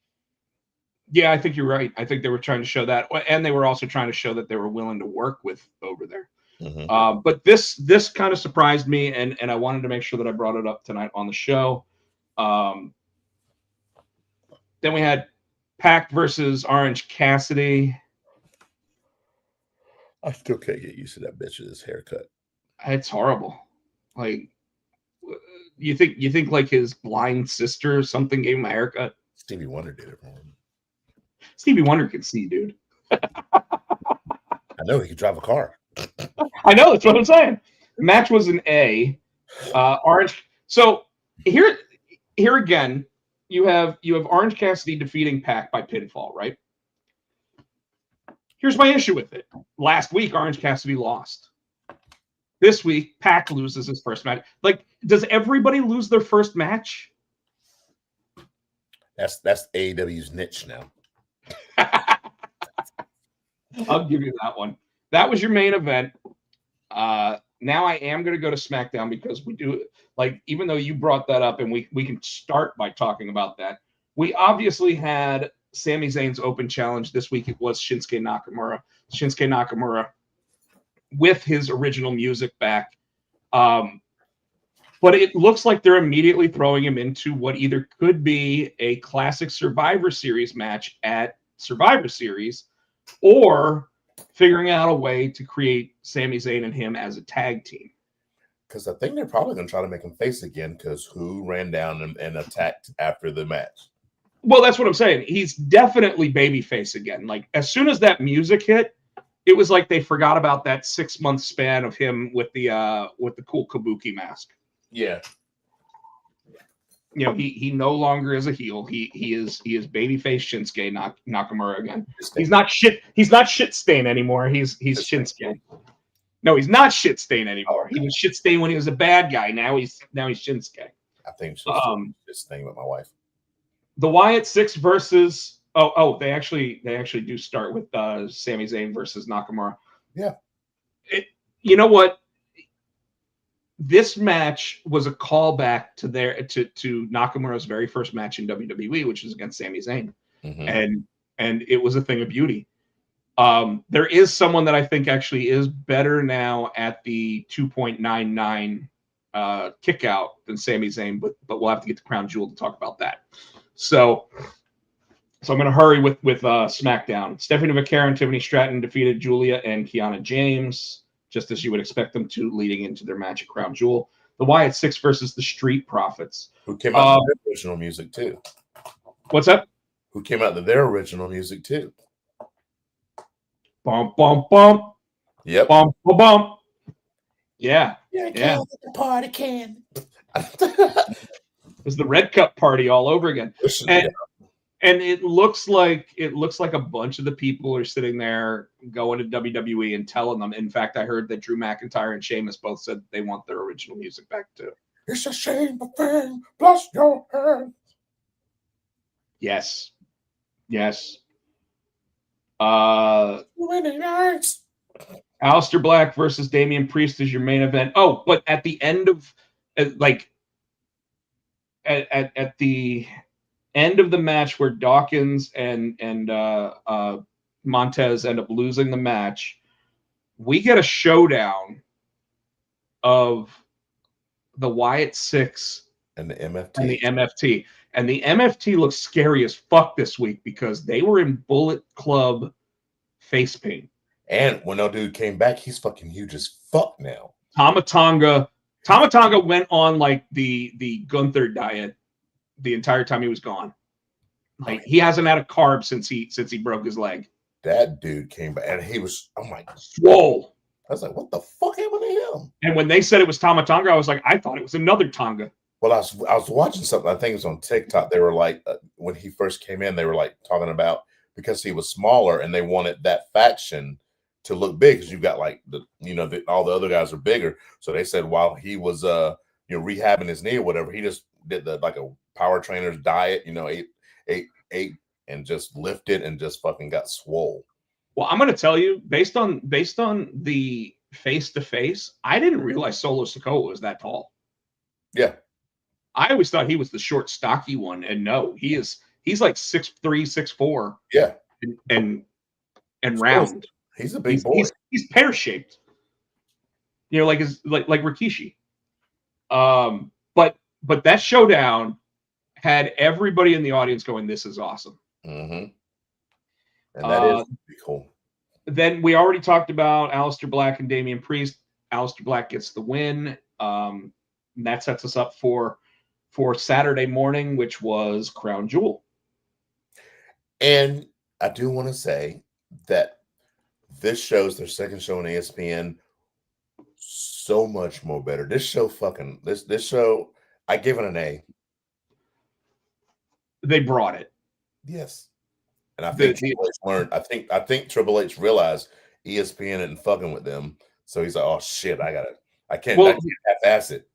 Yeah, I think you're right. I think they were trying to show that. And they were also trying to show that they were willing to work with over there. Mm-hmm. But this kind of surprised me, and I wanted to make sure that I brought it up tonight on the show. Then we had Pac versus Orange Cassidy. I still can't get used to that bitch with his haircut. It's horrible. Like, you think like his blind sister or something gave him a haircut? Stevie Wonder did it for him. Stevie Wonder can see, dude. I know he could drive a car. I know, that's what I'm saying. The match was an A. Orange. So here again, you have Orange Cassidy defeating Pac by pinfall, right? Here's my issue with it. Last week, Orange Cassidy lost. This week, Pac loses his first match. Like, does everybody lose their first match? That's AEW's niche now. I'll give you that one. That was your main event. Now I am going to go to SmackDown because we do, like, even though you brought that up and we can start by talking about that. We obviously had Sami Zayn's open challenge. This week it was Shinsuke Nakamura. Shinsuke Nakamura with his original music back. But it looks like they're immediately throwing him into what either could be a classic Survivor Series match at Survivor Series, or figuring out a way to create Sami Zayn and him as a tag team. Because I think they're probably going to try to make him face again, because who ran down and attacked after the match? Well, that's what I'm saying. He's definitely babyface again. Like, as soon as that music hit, it was like they forgot about that 6-month span of him with the cool kabuki mask. Yeah. He no longer is a heel. He is babyface Shinsuke Nakamura again. He's not shit stain anymore. He's Shinsuke. No, he's not shit stain anymore. He was shit stain when he was a bad guy. Now he's Shinsuke. I think shit stain with my wife. The Wyatt Six versus they actually do start with Sami Zayn versus Nakamura. Yeah. You know what? this match was a callback to to Nakamura's very first match in WWE, which was against Sami Zayn, and it was a thing of beauty. There is someone that I think actually is better now at the 2.99 kick out than Sami Zayn, but we'll have to get to Crown Jewel to talk about that. So I'm going to hurry with SmackDown. Stephanie Vaquero and Tiffany Stratton defeated Julia and Kiana James, just as you would expect them to, leading into their match at Crown Jewel. The Wyatt Six versus the Street Profits. Who came out with their original music too. What's that? Who came out with their original music too. Bump, bump, bump. Yep. Bump, bump, bump. Yeah. Yeah. The party can. It was the Red Cup party all over again. And it looks like a bunch of the people are sitting there going to WWE and telling them. In fact, I heard that Drew McIntyre and Sheamus both said they want their original music back too. It's a shame, but fame, bless your hand. Yes. Many nights. Aleister Black versus Damian Priest is your main event. Oh, but at the end of at the end of the match where Dawkins and Montez end up losing the match, we get a showdown of the Wyatt Six and the MFT. And the MFT looks scary as fuck this week because they were in Bullet Club face paint. And when no dude came back, he's fucking huge as fuck now. Tama Tonga went on like the Gunther diet the entire time he was gone. Like he hasn't had a carb since he broke his leg. That dude came back and he was, oh my god, swole. I was like, what the fuck happened to him? And when they said it was Tama Tonga, I was like, I thought it was another Tonga. Well, I was watching something. I think it was on TikTok. They were like, when he first came in, they were like talking about because he was smaller and they wanted that faction to look big because you got like all the other guys are bigger. So they said while he was rehabbing his knee or whatever, he just did like a power trainer's diet, ate and just lifted and just fucking got swole. Well, I'm gonna tell you, based on the face to face, I didn't realize Solo Sikoa was that tall. Yeah. I always thought he was the short, stocky one, and no, he's like 6'3", 6'4". Yeah, and round. He's a big boy. He's pear shaped. Like Rikishi. But that showdown had everybody in the audience going, "This is awesome." Mm-hmm. And that is pretty cool. Then we already talked about Aleister Black and Damian Priest. Aleister Black gets the win. And that sets us up for Saturday morning, which was Crown Jewel. And I do want to say that this show's their second show on ESPN so much more better. This show this show, I give it an A. They brought it. Yes. And I think Triple H learned. I think Triple H realized ESPN isn't fucking with them. So he's like, oh shit, I can't half-ass it.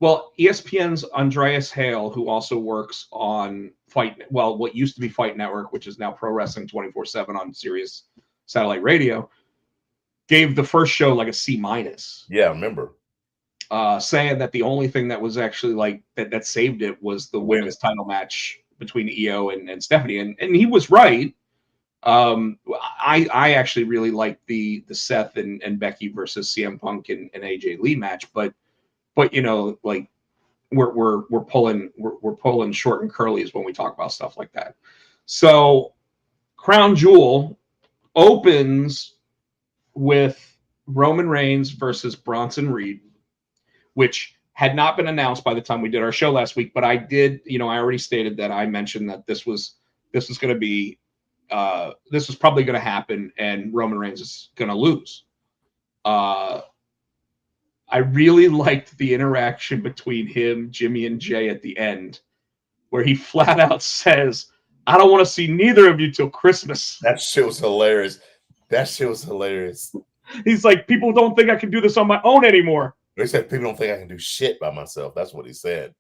Well, ESPN's Andreas Hale, who also works on what used to be Fight Network, which is now Pro Wrestling 24/7 on Sirius Satellite Radio, gave the first show like a C-. Yeah, I remember. Saying that the only thing that was actually like that saved it was the women's title match between Io and Stephanie, and he was right. I actually really liked the Seth and Becky versus CM Punk and AJ Lee match, but like we're pulling short and curlies when we talk about stuff like that. So Crown Jewel opens with Roman Reigns versus Bronson Reed, which had not been announced by the time we did our show last week, but I did, I already stated that I mentioned that this was going to be this was probably going to happen and Roman Reigns is going to lose. I really liked the interaction between him, Jimmy, and Jay at the end, where he flat out says, "I don't want to see neither of you till Christmas." That shit was hilarious. He's like, "People don't think I can do this on my own anymore." They said people don't think I can do shit by myself. That's what he said.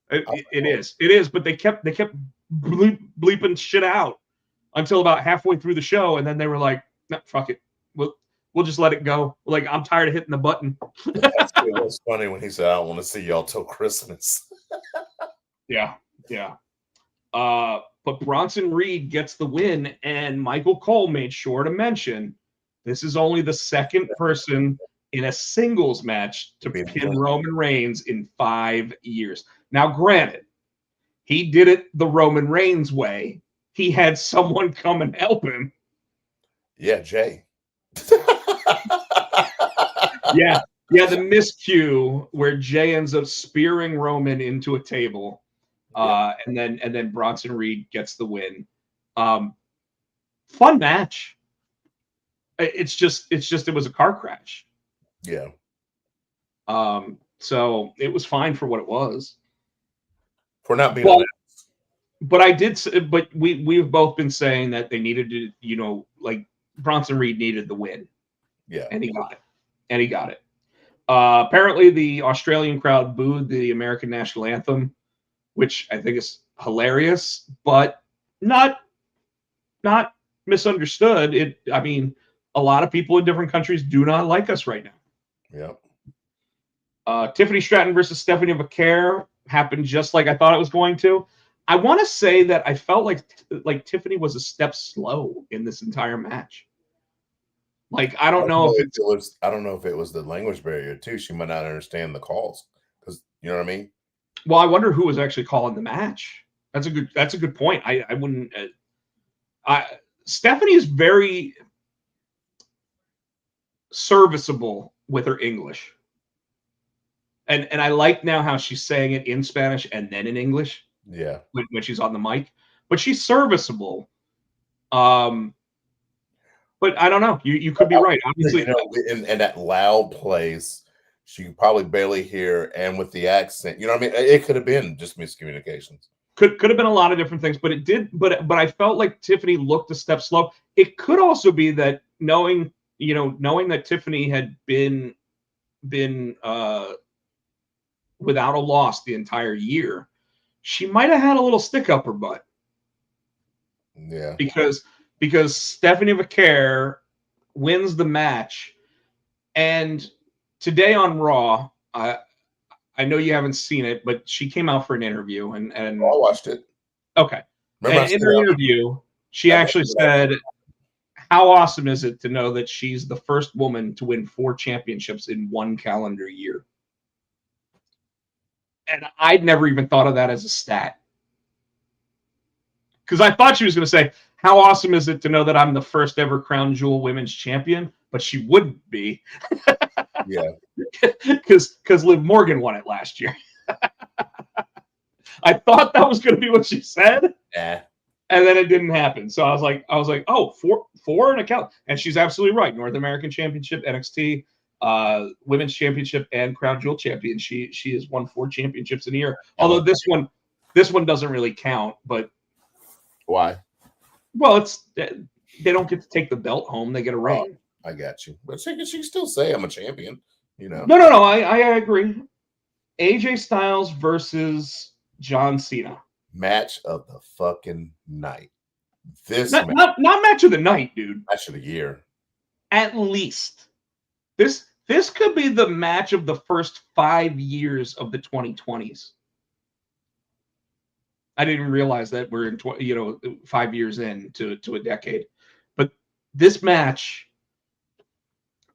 It is. But they kept bleeping shit out until about halfway through the show, and then they were like, "No, fuck it. We'll just let it go. Like, I'm tired of hitting the button. It was funny when he said, "I don't want to see y'all till Christmas." Yeah. But Bronson Reed gets the win, and Michael Cole made sure to mention this is only the second person in a singles match to pin Roman Reigns in 5 years. Now, granted, he did it the Roman Reigns way. He had someone come and help him. Yeah, Jay. Yeah, the miscue where Jay ends up spearing Roman into a table, and then Bronson Reed gets the win. Fun match. It's just it was a car crash. Yeah. So it was fine for what it was. For not being but we've both been saying that they needed to, like Bronson Reed needed the win. Yeah. And he got it. Apparently the Australian crowd booed the American national anthem, which I think is hilarious, but not misunderstood. A lot of people in different countries do not like us right now. Yeah. Tiffany Stratton versus Stephanie Vaquer happened just like I thought it was going to. I want to say that I felt like Tiffany was a step slow in this entire match. Like, I don't know if it was the language barrier too. She might not understand the calls, because you know what I mean. Well, I wonder who was actually calling the match. That's a good point. I wouldn't. Stephanie is very serviceable with her English, and I like now how she's saying it in Spanish and then in English. Yeah, when she's on the mic, but she's serviceable. But I don't know. You could be right. Obviously, in that loud place, she could probably barely hear, and with the accent, you know what I mean. It could have been just miscommunications. Could have been a lot of different things, but it did. But I felt like Tiffany looked a step slow. It could also be that knowing that Tiffany had been without a loss the entire year, she might have had a little stick up her butt. Yeah, because Stephanie Vaquer wins the match, and today on Raw, I know you haven't seen it, but she came out for an interview, and I watched it. Okay, and in her interview, she actually said, "How awesome is it to know that she's the first woman to win 4 championships in 1 calendar year?" And I'd never even thought of that as a stat, because I thought she was going to say, "How awesome is it to know that I'm the first ever Crown Jewel Women's Champion?" But she wouldn't be. Yeah. Because Liv Morgan won it last year. I thought that was going to be what she said. Yeah. And then it didn't happen. So I was like, oh, four in a count. And she's absolutely right. North American Championship, NXT, Women's Championship, and Crown Jewel Champion. She has won 4 championships in a year. Although this one doesn't really count. But why? Well, they don't get to take the belt home. They get a ring. I got you. But she can still say I'm a champion, you know. No. I agree. AJ Styles versus John Cena. Match of the fucking night. Not match of the night, dude. Match of the year. At least. This could be the match of the first 5 years of the 2020s. I didn't realize that we're in 5 years into a decade. But this match,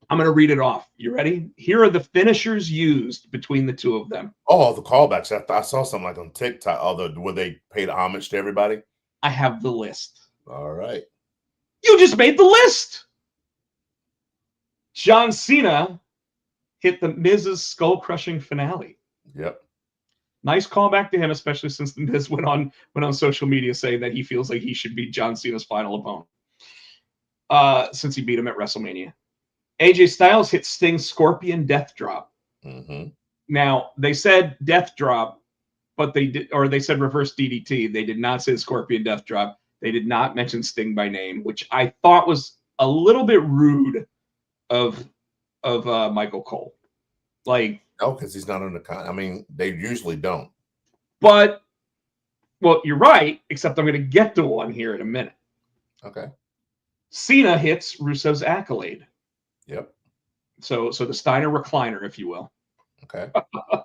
I'm going to read it off. You ready? Here are the finishers used between the two of them. Oh, the callbacks. I saw something like on TikTok. Where they paid homage to everybody. I have the list. All right. You just made the list. John Cena hit the Miz's skull-crushing finale. Yep. Nice callback to him, especially since the Miz went on social media saying that he feels like he should be John Cena's final opponent. Since he beat him at WrestleMania. AJ Styles hit Sting's Scorpion Death Drop. Mm-hmm. Now, they said Death Drop, but they said reverse DDT. They did not say Scorpion Death Drop. They did not mention Sting by name, which I thought was a little bit rude of Michael Cole. Like, no, because he's not on the con. I mean, they usually don't. But, well, you're right, except I'm going to get to one here in a minute. Okay. Cena hits Rusev's Accolade. Yep. So the Steiner recliner, if you will. Okay. Okay,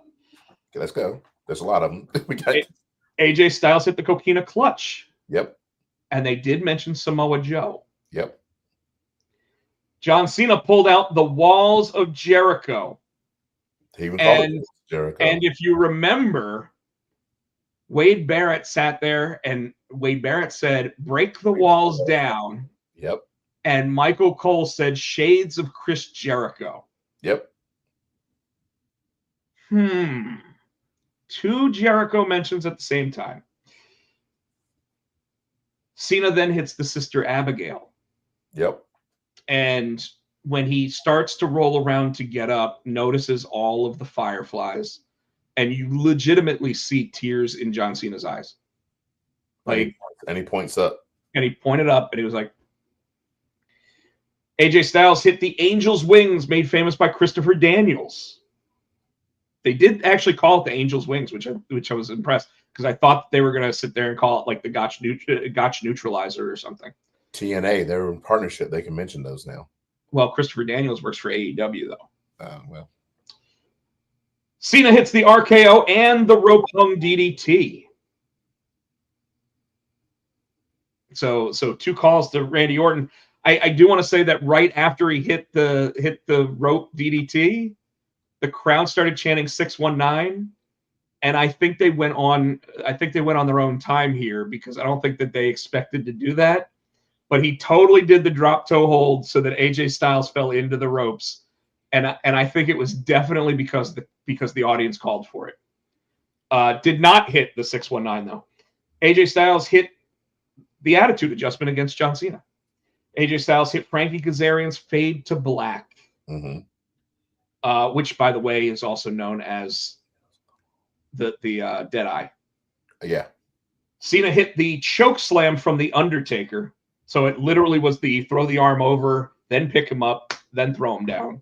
let's go. There's a lot of them. We got. AJ Styles hit the Coquina clutch. Yep. And they did mention Samoa Joe. Yep. John Cena pulled out the walls of Jericho. He even called it Jericho. And if you remember, Wade Barrett sat there and Wade Barrett said, break the walls down. Yep. And Michael Cole said, shades of Chris Jericho. Yep. Two Jericho mentions at the same time. Cena then hits the Sister Abigail. Yep. And when he starts to roll around to get up, notices all of the fireflies. And you legitimately see tears in John Cena's eyes. Like, and he points up. And he pointed up and he was like, AJ Styles hit the Angel's Wings, made famous by Christopher Daniels. They did actually call it the Angel's Wings, which I was impressed, because I thought they were going to sit there and call it like the Gotch Neutralizer or something. TNA, they're in partnership. They can mention those now. Well, Christopher Daniels works for AEW, though. Well. Cena hits the RKO and the rope hung DDT. So two calls to Randy Orton. I do want to say that right after he hit the rope DDT, the crowd started chanting 619, and I think they went on their own time here, because I don't think that they expected to do that. But he totally did the drop toe hold so that AJ Styles fell into the ropes, and I think it was definitely because the audience called for it. Did not hit the 619 though. AJ Styles hit the Attitude Adjustment against John Cena. AJ Styles hit Frankie Kazarian's Fade to Black, which, by the way, is also known as the Deadeye. Yeah. Cena hit the choke slam from The Undertaker. So it literally was the throw the arm over, then pick him up, then throw him down.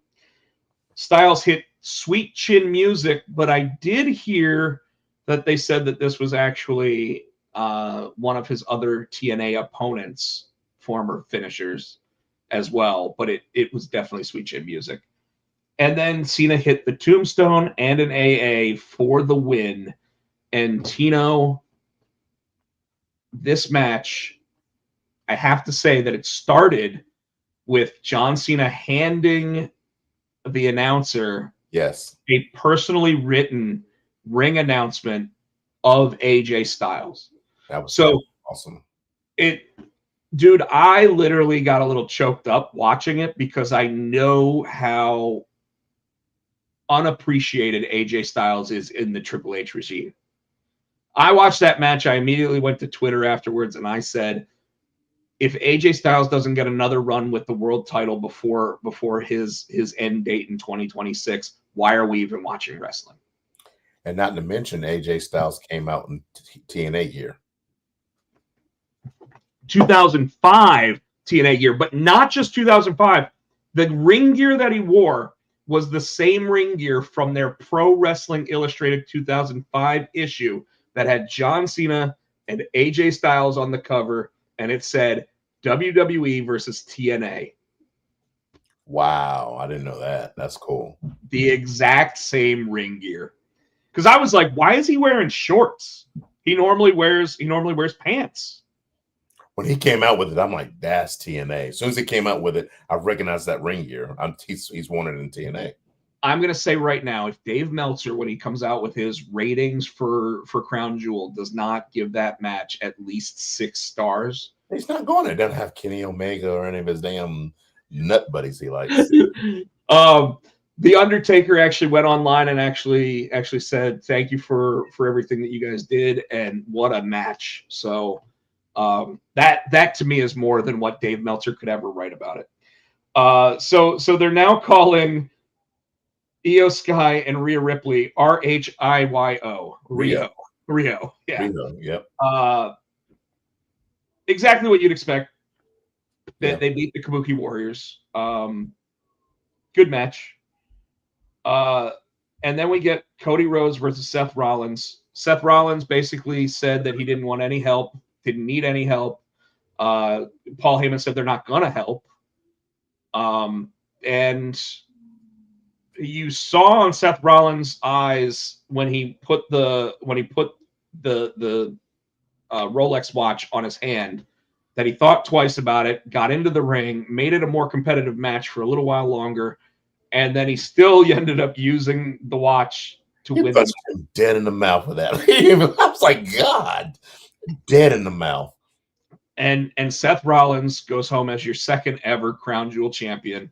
Styles hit Sweet Chin Music, but I did hear that they said that this was actually one of his other TNA opponents, former finishers as well, but it was definitely Sweet Chin Music. And then Cena hit the Tombstone and an AA for the win. And Tino, this match, I have to say that it started with John Cena handing the announcer a personally written ring announcement of AJ Styles. That was so awesome. Dude, I literally got a little choked up watching it, because I know how unappreciated AJ Styles is in the Triple H regime. I watched that match. I immediately went to Twitter afterwards and I said, if AJ Styles doesn't get another run with the world title before his end date in 2026, why are we even watching wrestling? And not to mention, AJ Styles came out in TNA year. 2005 TNA year, but not just 2005. The ring gear that he wore was the same ring gear from their Pro Wrestling Illustrated 2005 issue that had John Cena and AJ Styles on the cover, and it said WWE versus TNA. Wow, I didn't know that. That's cool. The exact same ring gear. Because I was like, why is he wearing shorts? He normally wears pants. When he came out with it, I'm like, that's TNA. As soon as he came out with it, I recognized that ring gear. He's worn it in TNA. I'm going to say right now, if Dave Meltzer, when he comes out with his ratings for Crown Jewel, does not give that match at least 6 stars. He's not going to. He doesn't have Kenny Omega or any of his damn nut buddies he likes. The Undertaker actually went online and actually said, thank you for everything that you guys did, and what a match. So that to me is more than what Dave Meltzer could ever write about it. So they're now calling Io Sky and Rhea Ripley RHIYO. Rio. Yeah. Rio, yep. Exactly what you'd expect. They beat the Kabuki Warriors. Good match. And then we get Cody Rhodes versus Seth Rollins. Seth Rollins basically said that he didn't want any help, didn't need any help. Paul Heyman said they're not going to help. and you saw on Seth Rollins' eyes when he put the Rolex watch on his hand that he thought twice about it, got into the ring, made it a more competitive match for a little while longer, and then he still ended up using the watch to He win. punched him dead in the mouth with that. I was like, God, dead in the mouth. And Seth Rollins goes home as your second ever Crown Jewel champion,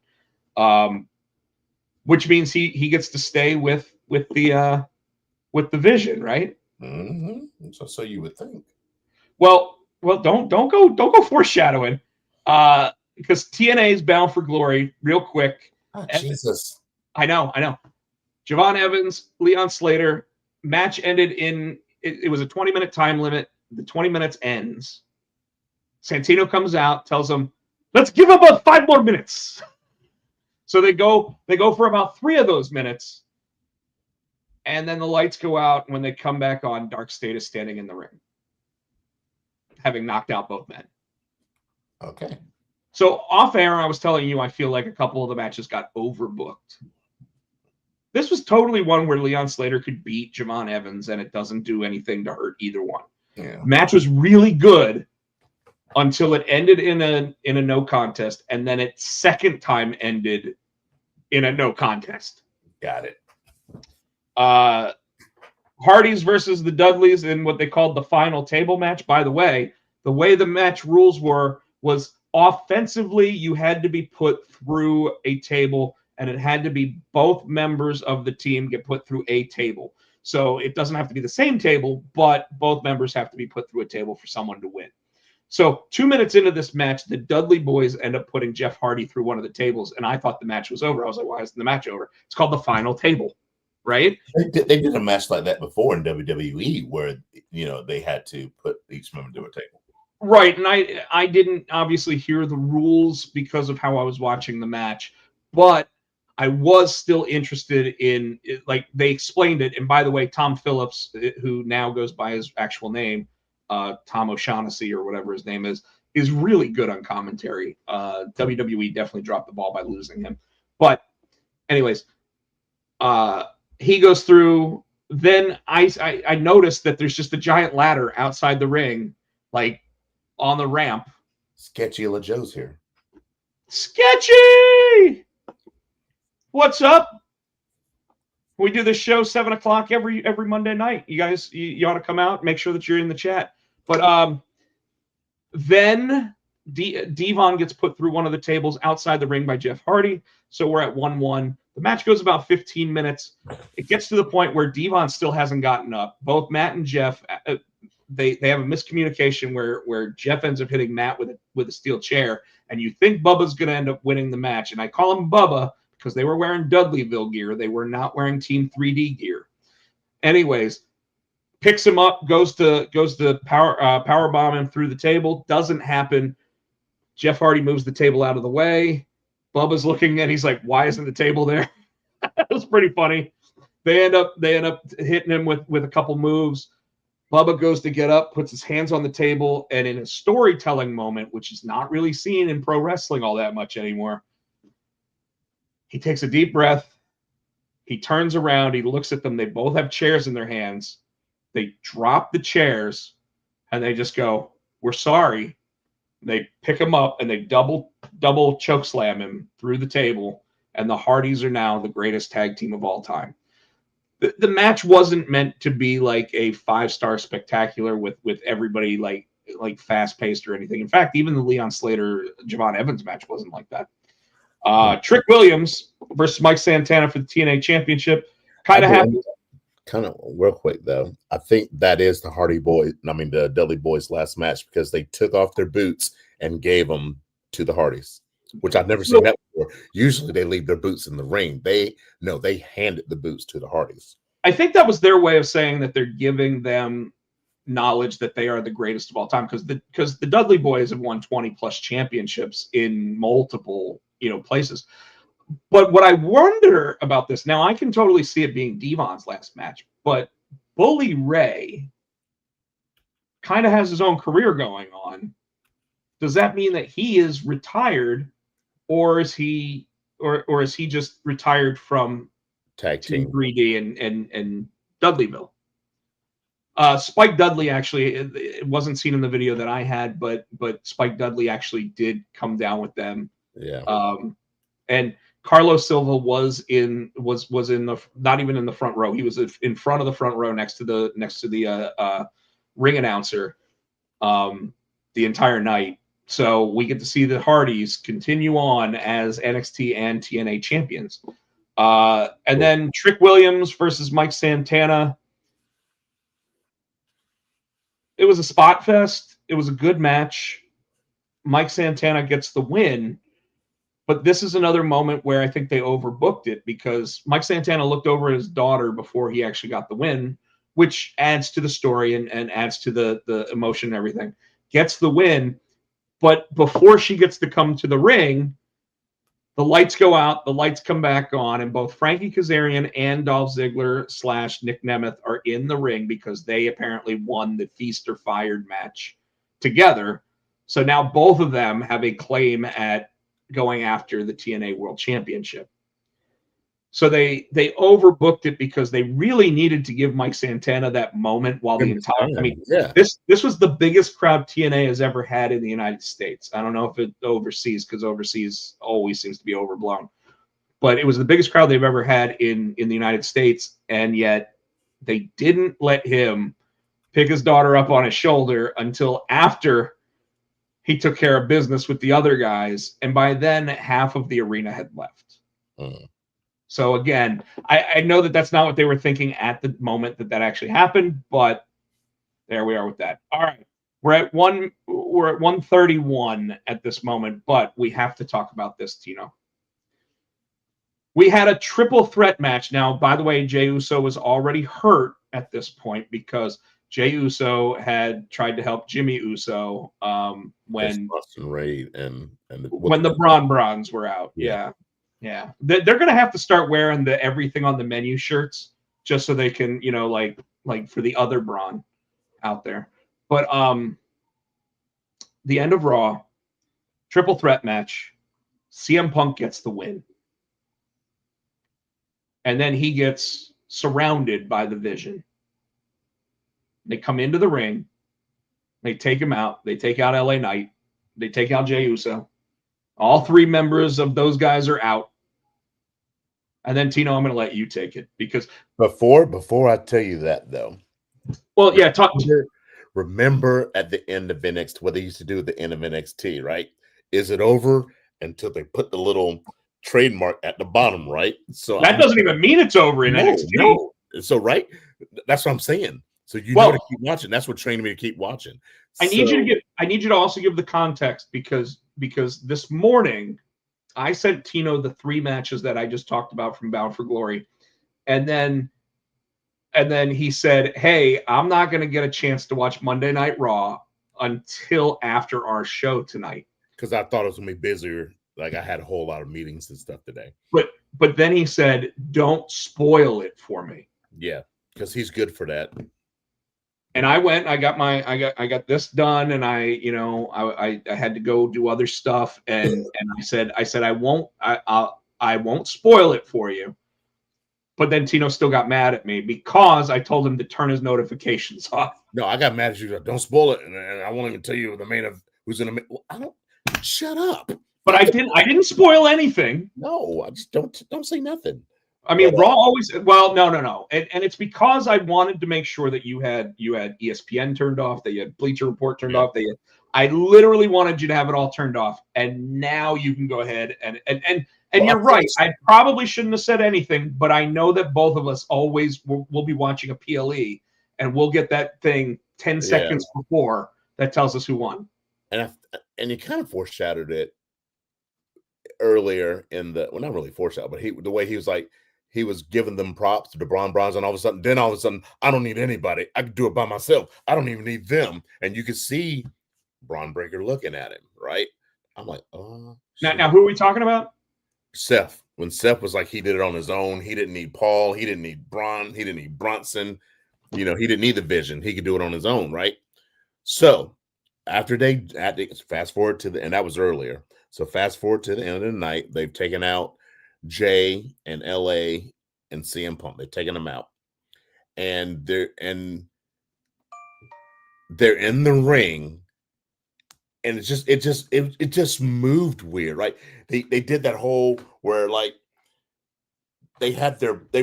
which means he gets to stay with the Vision, right? Mm-hmm. So you would think. Well, don't go foreshadowing, because TNA is Bound for Glory. Real quick, Jesus, I know. Javon Evans, Leon Slater, match ended in it was a 20-minute time limit. The 20 minutes ends. Santino comes out, tells them, "Let's give about 5 more minutes." So they go for about 3 of those minutes, and then the lights go out. When they come back on, Dark State is standing in the ring, having knocked out both men. okay. So off air, I was telling you I feel like a couple of the matches got overbooked. This was totally one where Leon Slater could beat Javon Evans, and it doesn't do anything to hurt either one. Yeah. Match was really good until it ended in a no contest, and then its second time ended in a no contest. Got it. Hardys versus the Dudleys in what they called the final table match. By the way the match rules was offensively, you had to be put through a table, and it had to be both members of the team get put through a table. So it doesn't have to be the same table, but both members have to be put through a table for someone to win. So 2 minutes into this match, the Dudley boys end up putting Jeff Hardy through one of the tables, and I thought the match was over. I was like, why isn't the match over? It's called the final table, right? They did a match like that before in WWE where, they had to put each member to a table. Right, and I didn't obviously hear the rules because of how I was watching the match, but I was still interested in it, like they explained it. And by the way, Tom Phillips, who now goes by his actual name, Tom O'Shaughnessy or whatever his name is really good on commentary. WWE definitely dropped the ball by losing him. But anyways, he goes through. Then I noticed that there's just a giant ladder outside the ring, like on the ramp. Sketchy LaJoe's here. Sketchy! What's up? We do this show 7 o'clock every Monday night. You guys, you ought to come out. Make sure that you're in the chat. But then Devon gets put through one of the tables outside the ring by Jeff Hardy. So we're at 1-1. The match goes about 15 minutes. It gets to the point where Devon still hasn't gotten up. Both Matt and Jeff, they have a miscommunication where Jeff ends up hitting Matt with a steel chair, and you think Bubba's going to end up winning the match. And I call him Bubba because they were wearing Dudleyville gear. They were not wearing Team 3D gear. Anyways, picks him up, goes to power bomb him through the table. Doesn't happen. Jeff Hardy moves the table out of the way. Bubba's looking and he's like, "Why isn't the table there?" That was pretty funny. They end up hitting him with a couple moves. Bubba goes to get up, puts his hands on the table, and in a storytelling moment, which is not really seen in pro wrestling all that much anymore, he takes a deep breath. He turns around. He looks at them. They both have chairs in their hands. They drop the chairs, and they just go, "We're sorry." They pick him up, and they double choke slam him through the table, and the Hardys are now the greatest tag team of all time. The match wasn't meant to be like a 5-star spectacular with everybody like fast-paced or anything. In fact, even the Leon Slater Javon Evans match wasn't like that. Trick Williams versus Mike Santana for the TNA Championship kind of happened. Kind of real quick though, I think that is the Dudley Boys' last match because they took off their boots and gave them to the Hardys, which I've never seen that before. Usually they leave their boots in the ring. They handed the boots to the Hardys. I think that was their way of saying that they're giving them knowledge that they are the greatest of all time, because the Dudley Boys have won 20 plus championships in multiple places. But what I wonder about this, now I can totally see it being Devon's last match, but Bully Ray kind of has his own career going on. Does that mean that he is retired, or is he or is he just retired from Tag Team team. 3D and Dudleyville? Spike Dudley actually, it wasn't seen in the video that I had, but Spike Dudley actually did come down with them. Yeah. And Carlos Silva was in the, not even in the front row. He was in front of the front row next to the ring announcer the entire night. So we get to see the Hardys continue on as NXT and TNA champions. And then Trick Williams versus Mike Santana. It was a spot fest. It was a good match. Mike Santana gets the win. But this is another moment where I think they overbooked it, because Mike Santana looked over at his daughter before he actually got the win, which adds to the story and adds to the emotion and everything. Gets the win. But before she gets to come to the ring, the lights go out, the lights come back on, and both Frankie Kazarian and Dolph Ziggler / Nick Nemeth are in the ring because they apparently won the Feast or Fired match together. So now both of them have a claim at going after the TNA World Championship. So they overbooked it because they really needed to give Mike Santana that moment while the entire, I mean, this was the biggest crowd TNA has ever had in the United States. I don't know if it overseas, because overseas always seems to be overblown, but it was the biggest crowd they've ever had in the United States. And yet they didn't let him pick his daughter up on his shoulder until after he took care of business with the other guys. And by then half of the arena had left. So again, I know that that's not what they were thinking at the moment that actually happened, but there we are with that. All right, we're at 131 at this moment, but we have to talk about this, Tino. We had a triple threat match. Now, by the way, Jey Uso was already hurt at this point because Jey Uso had tried to help Jimmy Uso when Austin Ray and when the Bronze were out. Yeah. They're going to have to start wearing the everything on the menu shirts just so they can, like for the other Braun out there. But the end of Raw, triple threat match, CM Punk gets the win. And then he gets surrounded by the Vision. They come into the ring. They take him out. They take out LA Knight. They take out Jey Uso. All three members of those guys are out. And then, Tino, I'm going to let you take it because before I tell you that, though. Well, yeah, remember at the end of NXT, what they used to do at the end of NXT, right? Is it over until they put the little trademark at the bottom, right? So that doesn't even mean it's over in NXT. No. So, right? That's what I'm saying. So you know to keep watching. That's what trained me to keep watching. I need you to also give the context because this morning I sent Tino the 3 matches that I just talked about from Bound for Glory. And then he said, "Hey, I'm not going to get a chance to watch Monday Night Raw until after our show tonight." Because I thought it was going to be busier. Like I had a whole lot of meetings and stuff today. But then he said, "Don't spoil it for me." Yeah, because he's good for that. And I went, I got this done, and I had to go do other stuff, and I said I won't spoil it for you. But then Tino still got mad at me because I told him to turn his notifications off. No, I got mad at you. Don't spoil it, and I won't even tell you the main of who's in the. Well, I don't. Shut up. But I didn't spoil anything. No, I just don't say nothing. I mean, Raw always. Well, no, and it's because I wanted to make sure that you had ESPN turned off, that you had Bleacher Report turned off, I literally wanted you to have it all turned off, and now you can go ahead and you're right. I probably shouldn't have said anything, but I know that both of us always will be watching a PLE, and we'll get that thing 10 seconds before that tells us who won. And you kind of foreshadowed it earlier in the not really foreshadowed, but the way he was like. He was giving them props to the Bronze, and all of a sudden, I don't need anybody. I can do it by myself. I don't even need them. And you could see Braun Breaker looking at him, right? I'm like, oh. Now, who are we talking about? Seth. When Seth was like, he did it on his own. He didn't need Paul. He didn't need Braun. He didn't need Bronson. He didn't need the Vision. He could do it on his own, right? So after fast forward to and that was earlier. So fast forward to the end of the night, they've taken out Jay and LA and CM Punk. They're taking them out. And they're in the ring. And it just moved weird, right? They did that whole where like they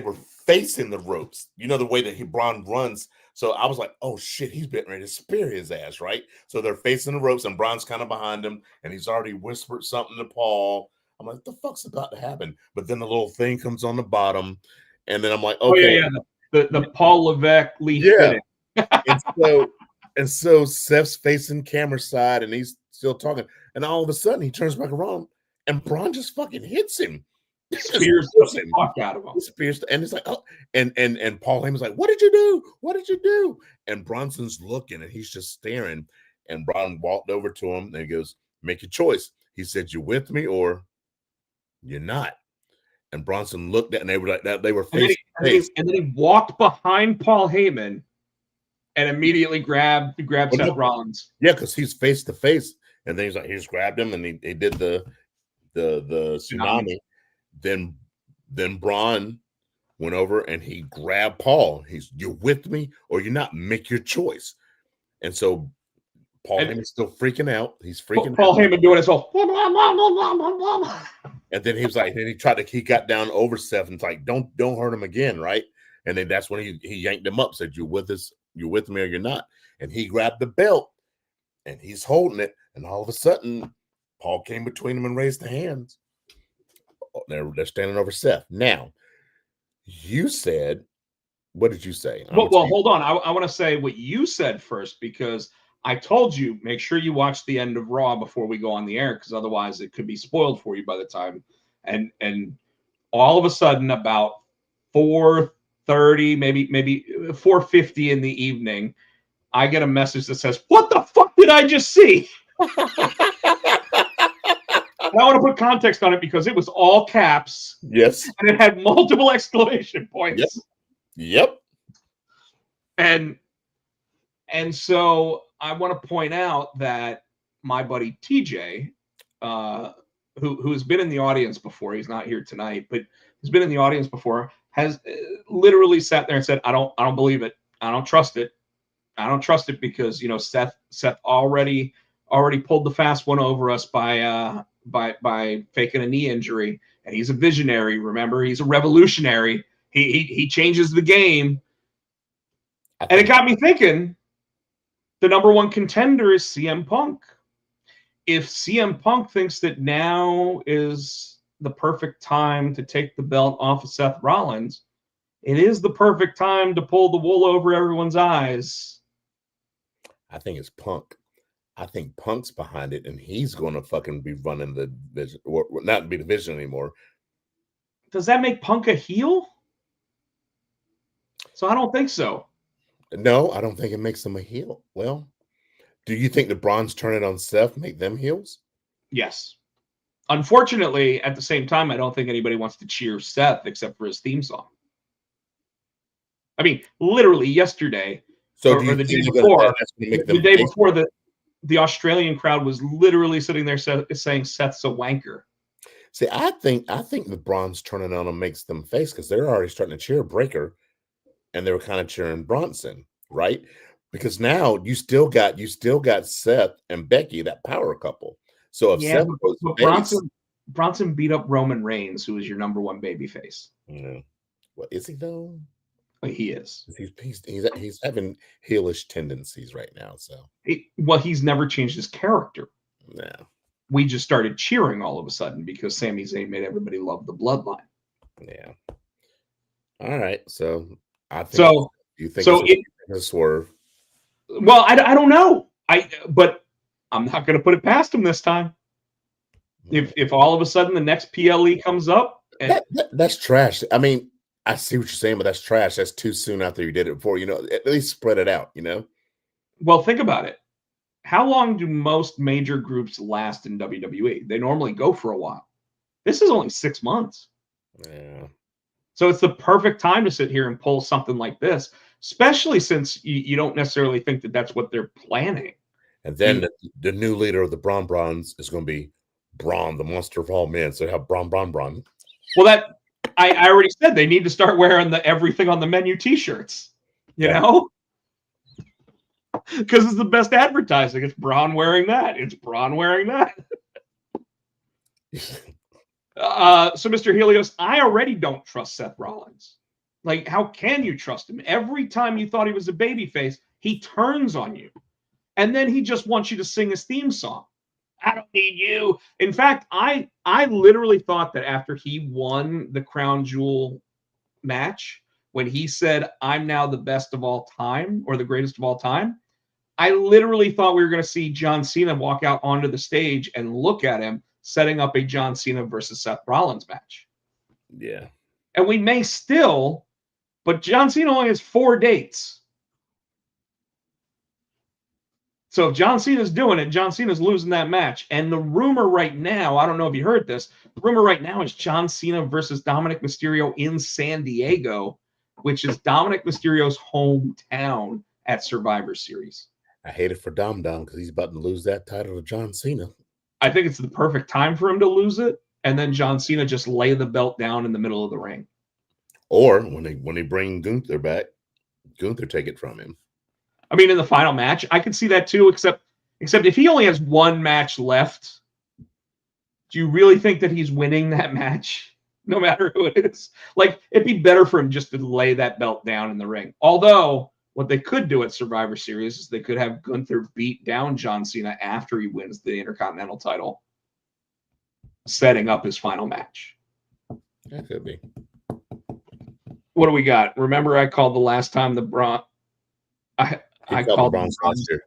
were facing the ropes, the way that Braun runs. So I was like, oh shit, he's getting ready to spear his ass, right? So they're facing the ropes and Braun's kind of behind him, and he's already whispered something to Paul. I'm like, what the fuck's about to happen? But then the little thing comes on the bottom, and then I'm like, okay, the Paul Levesque leaf fitting. and so Seth's facing camera side, and he's still talking, and all of a sudden he turns back around, and Braun just fucking hits him. Spears the fuck out of him. Spears, and it's like, oh, and Paul Heyman's like, what did you do? What did you do? And Bronson's looking, and he's just staring. And Braun walked over to him, and he goes, make your choice. He said, you with me or you're not. And Bronson looked at, and they were like that. They were face to face. And then he walked behind Paul Heyman and immediately grabbed Seth Rollins. Yeah, because he's face to face, and then he just grabbed him, and he did the tsunami. Then Braun went over and he grabbed Paul. You're with me or you're not. Make your choice. And so Paul Heyman's still freaking out. He's freaking out. Paul Heyman doing his whole. And then he was like, he got down over Seth and like, don't hurt him again, right? And then that's when he yanked him up, said, you're with me or you're not. And he grabbed the belt and he's holding it. And all of a sudden, Paul came between them and raised the hands. They're standing over Seth. Now, you said, what did you say? Well, hold on. I want to say what you said first, because I told you, make sure you watch the end of Raw before we go on the air, because otherwise it could be spoiled for you by the time. And all of a sudden, about 4:30, maybe 4:50 in the evening, I get a message that says, "What the fuck did I just see?" And I want to put context on it because it was all caps. Yes. And it had multiple exclamation points. Yep. And so I want to point out that my buddy TJ, who has been in the audience before, he's not here tonight, but he's been in the audience before, has literally sat there and said, I don't believe it. I don't trust it. I don't trust it because, Seth already pulled the fast one over us by faking a knee injury, and he's a visionary. Remember, he's a revolutionary. He changes the game, and it got me thinking. The number one contender is CM Punk. If CM Punk thinks that now is the perfect time to take the belt off of Seth Rollins, it is the perfect time to pull the wool over everyone's eyes. I think it's Punk. I think Punk's behind it, and he's going to fucking be running the division, or not be the division anymore. Does that make Punk a heel? So I don't think so. No, I don't think it makes them a heel. Well, do you think the Braun's turning on Seth make them heels? Yes. Unfortunately, at the same time, I don't think anybody wants to cheer Seth except for his theme song. I mean, literally yesterday, or the day before, the Australian crowd was literally sitting there saying Seth's a wanker. See, I think the Braun's turning on them makes them face, because they're already starting to cheer Breaker, and they were kind of cheering Bronson, right? Because now you still got Seth and Becky, that power couple. So if Seth goes Bronson beat up Roman Reigns, who is your number one babyface. Yeah. Well, is he though? He is. He's having heelish tendencies right now. So he's never changed his character. No. We just started cheering all of a sudden because Sami Zayn made everybody love the bloodline. Yeah. All right. So I think you think it's a swerve. Well, I don't know. But I'm not going to put it past him this time. If all of a sudden the next PLE comes up, that's trash. I mean, I see what you're saying, but that's trash. That's too soon after you did it before. At least spread it out. Well, think about it. How long do most major groups last in WWE? They normally go for a while. This is only 6 months. Yeah. So it's the perfect time to sit here and pull something like this, especially since you don't necessarily think that that's what they're planning. And then the new leader of the Brawns is going to be Braun, the monster of all men. So have Braun. Well, that I already said they need to start wearing the everything on the menu T-shirts. You know, because it's the best advertising. It's Braun wearing that. It's Braun wearing that. So, Mr. Helios, I already don't trust Seth Rollins. Like, how can you trust him? Every time you thought he was a babyface, he turns on you, and then he just wants you to sing his theme song. I don't need you. In fact, I literally thought that after he won the Crown Jewel match, when he said, "I'm now the best of all time," or the greatest of all time, I literally thought we were going to see John Cena walk out onto the stage and look at him setting up a John Cena versus Seth Rollins match. Yeah. And we may still, but John Cena only has 4 dates. So if John Cena's doing it, John Cena's losing that match. And the rumor right now, I don't know if you heard this, the rumor right now is John Cena versus Dominic Mysterio in San Diego, which is Dominic Mysterio's hometown at Survivor Series. I hate it for Dom because he's about to lose that title to John Cena. I think it's the perfect time for him to lose it, and then John Cena just lay the belt down in the middle of the ring. Or when they bring Gunther back, Gunther take it from him. I mean, in the final match, I could see that too, except if he only has 1 match left, do you really think that he's winning that match, no matter who it is? Like, it'd be better for him just to lay that belt down in the ring. Although, what they could do at Survivor Series is they could have Gunther beat down John Cena after he wins the Intercontinental title, setting up his final match. That could be. What do we got? Remember, I called the last time the Braun. I called the Braun's last year.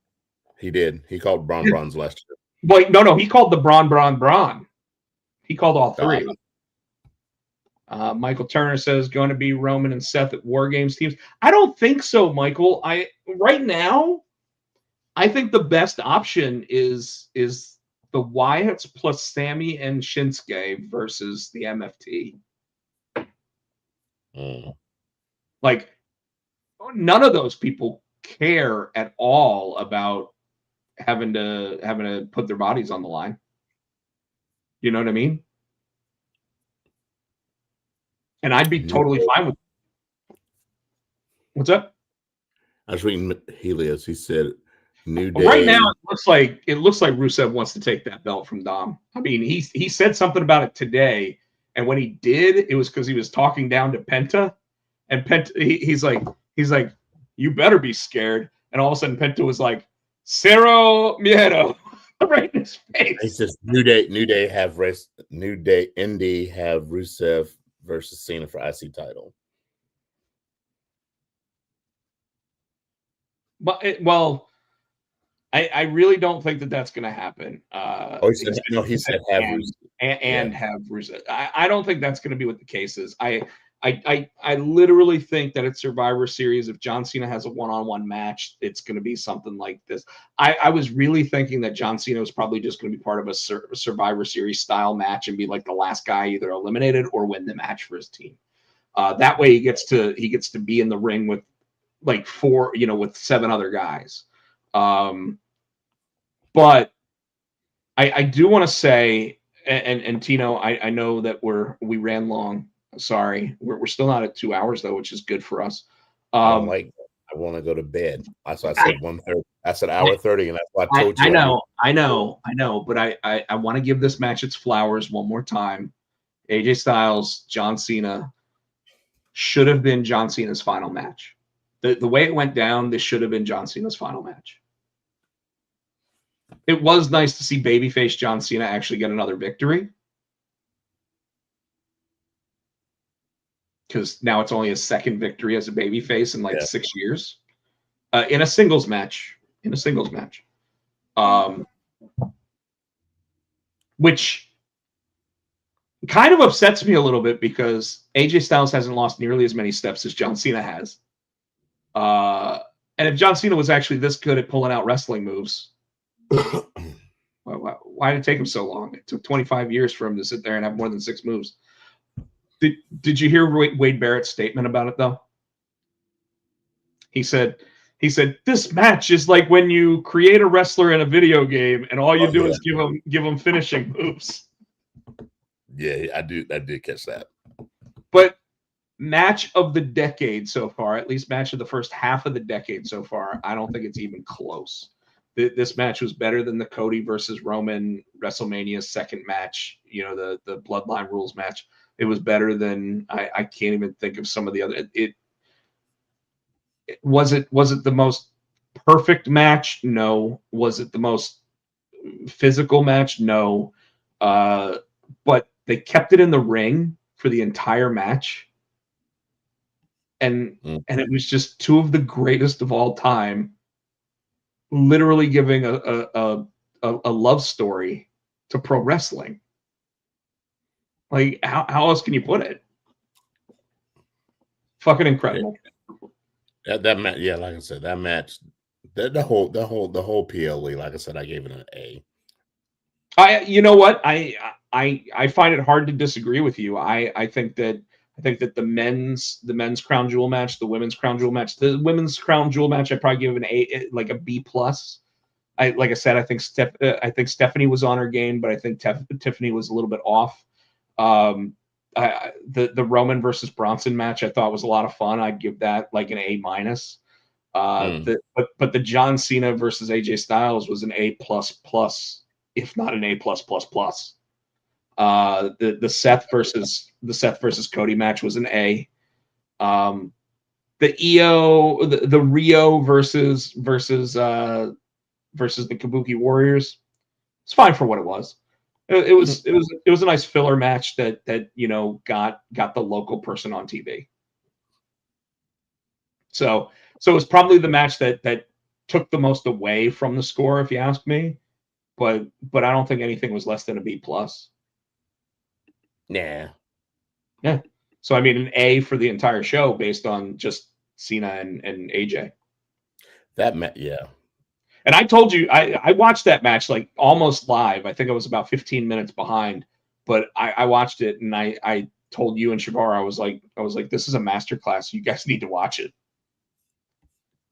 He did. He called Braun's last year. Wait, no. He called the Braun. He called all 3. Michael Turner says going to be Roman and Seth at War Games teams. I don't think so, Michael. Right now, I think the best option is the Wyatts plus Sammy and Shinsuke versus the MFT. Like, none of those people care at all about having to put their bodies on the line. You know what I mean? And I'd be totally fine with it. What's up? I was reading Helios. He said, "New Day." Right now, it looks like Rusev wants to take that belt from Dom. I mean, he said something about it today, and when he did, it was because he was talking down to Penta, and Penta he's like, "You better be scared." And all of a sudden, Penta was like, "Cero miedo," right in his face. He says, New Day Indy have Rusev versus Cena for IC title. But I really don't think that that's going to happen. He said have Rusev. Have Rusev. I don't think that's going to be what the case is. I literally think that at Survivor Series, if John Cena has a one-on-one match, it's going to be something like this. I was really thinking that John Cena was probably just going to be part of a Survivor Series style match and be like the last guy either eliminated or win the match for his team. That way he gets to be in the ring with like 4, with 7 other guys. But I do want to say, and Tino, I know that we ran long. Sorry, we're still not at 2 hours though, which is good for us. I want to go to bed. That's why I said 1:30. I said hour 30, and that's why I told you. I know. But I want to give this match its flowers one more time. AJ Styles, John Cena should have been John Cena's final match. The way it went down, this should have been John Cena's final match. It was nice to see babyface John Cena actually get another victory, because now it's only his 2nd victory as a babyface in 6 years in a singles match. Which kind of upsets me a little bit because AJ Styles hasn't lost nearly as many steps as John Cena has. And if John Cena was actually this good at pulling out wrestling moves, why did it take him so long? It took 25 years for him to sit there and have more than 6 moves. Did you hear Wade Barrett's statement about it though? He said this match is like when you create a wrestler in a video game and all you do is give them finishing moves. Yeah, I did catch that. But match of the decade so far, at least match of the first half of the decade so far, I don't think it's even close. This match was better than the Cody versus Roman WrestleMania second match, the Bloodline Rules match. It was better than I can't even think of some of the other. Was it the most perfect match? No. Was it the most physical match? No. But they kept it in the ring for the entire match. And it was just two of the greatest of all time, literally giving a love story to pro wrestling. Like, how else can you put it? Fucking incredible. That match, yeah, like I said, that match, the whole PLE, like I said, I gave it an A. You know what? I find it hard to disagree with you. I think that the men's Crown Jewel match, the women's Crown Jewel match, I probably give an A, like a B plus. Like I said, I think Stephanie was on her game, but I think Tiffany was a little bit off. The Roman versus Bronson match I thought was a lot of fun. I'd give that like an A minus. But the John Cena versus AJ Styles was an A plus plus, if not an A plus plus plus. The Seth versus Cody match was an A. The Rio versus the Kabuki Warriors, it's fine for what it was. It was a nice filler match that got the local person on TV. So it was probably the match that took the most away from the score, if you ask me. But I don't think anything was less than a B plus. Nah. Yeah. So I mean, an A for the entire show based on just Cena and AJ. Yeah. And I told you, I watched that match like almost live. I think I was about 15 minutes behind, but I watched it and I told you and Shavar, I was like, this is a masterclass. You guys need to watch it.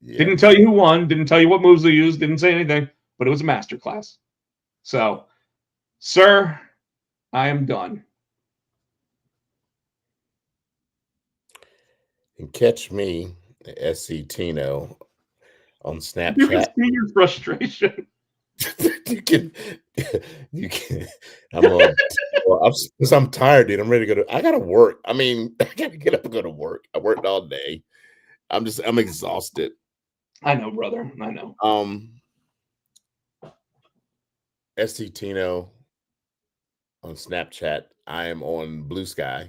Yeah. Didn't tell you who won, didn't tell you what moves they used, didn't say anything, but it was a masterclass. So, sir, I am done. And catch me, SC Tino, on Snapchat. You can see your frustration. you can. I'm tired, dude. I'm ready to go I gotta work. I mean, I gotta get up and go to work. I worked all day. I'm exhausted. I know, brother. I know. SC Tino on Snapchat. I am on Blue Sky.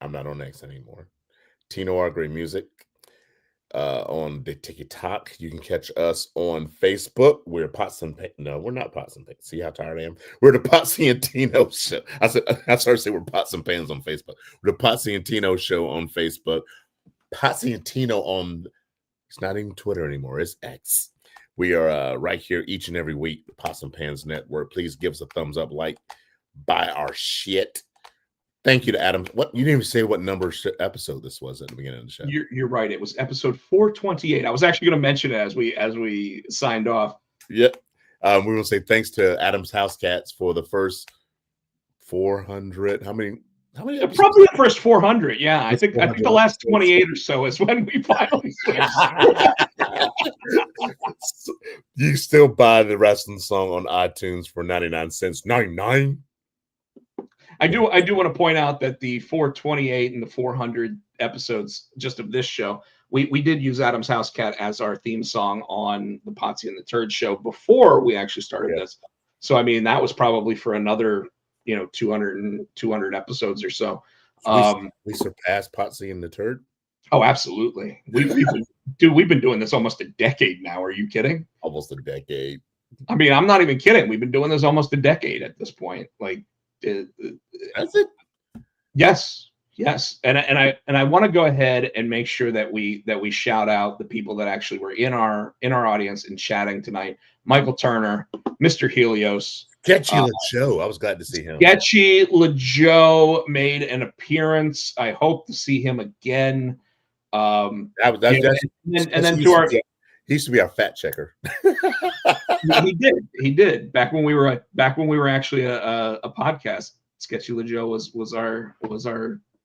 I'm not on X anymore. Tino R. Great Music on the TikTok. You can catch us on Facebook. We're Potsy and no, we're not Potsy and See how tired I am? We're the Potsy and Tino show. I started to say we're Potsy and Pans on Facebook. We're the Potsy and Tino show on Facebook. Potsy and Tino on, it's not even Twitter anymore. It's X. We are right here each and every week. The Potsy and Pans Network. Please give us a thumbs up, buy our shit. Thank you to Adam. What you didn't even say what number episode this was at the beginning of the show. You're right. It was episode 428. I was actually going to mention it as we signed off. Yep. We want to say thanks to Adam's House Cats for the first 400. How many? Probably the first 400. Yeah, I think the last 28 or so is when we finally switched. You still buy the wrestling song on iTunes for 99 cents. 99. I do want to point out that the 428 and the 400 episodes just of this show, we did use Adam's House Cat as our theme song on the Potsy and the Turd show before we actually started this. So I mean, that was probably for another 200 episodes or so. We surpassed Potsy and the Turd. Oh, absolutely. We've been doing this almost a decade now. Are you kidding? Almost a decade. I mean, I'm not even kidding. We've been doing this almost a decade at this point. Like, that's it. Yes. And I want to go ahead and make sure that we shout out the people that actually were in our audience and chatting tonight. Michael Turner, Mr. Helios, Sketchy LeJoe. I was glad to see him. Sketchy LeJoe made an appearance. I hope to see him again. And then to our, he used to be our fat checker. He did back when we were actually a podcast. Sketchy LeJoe was our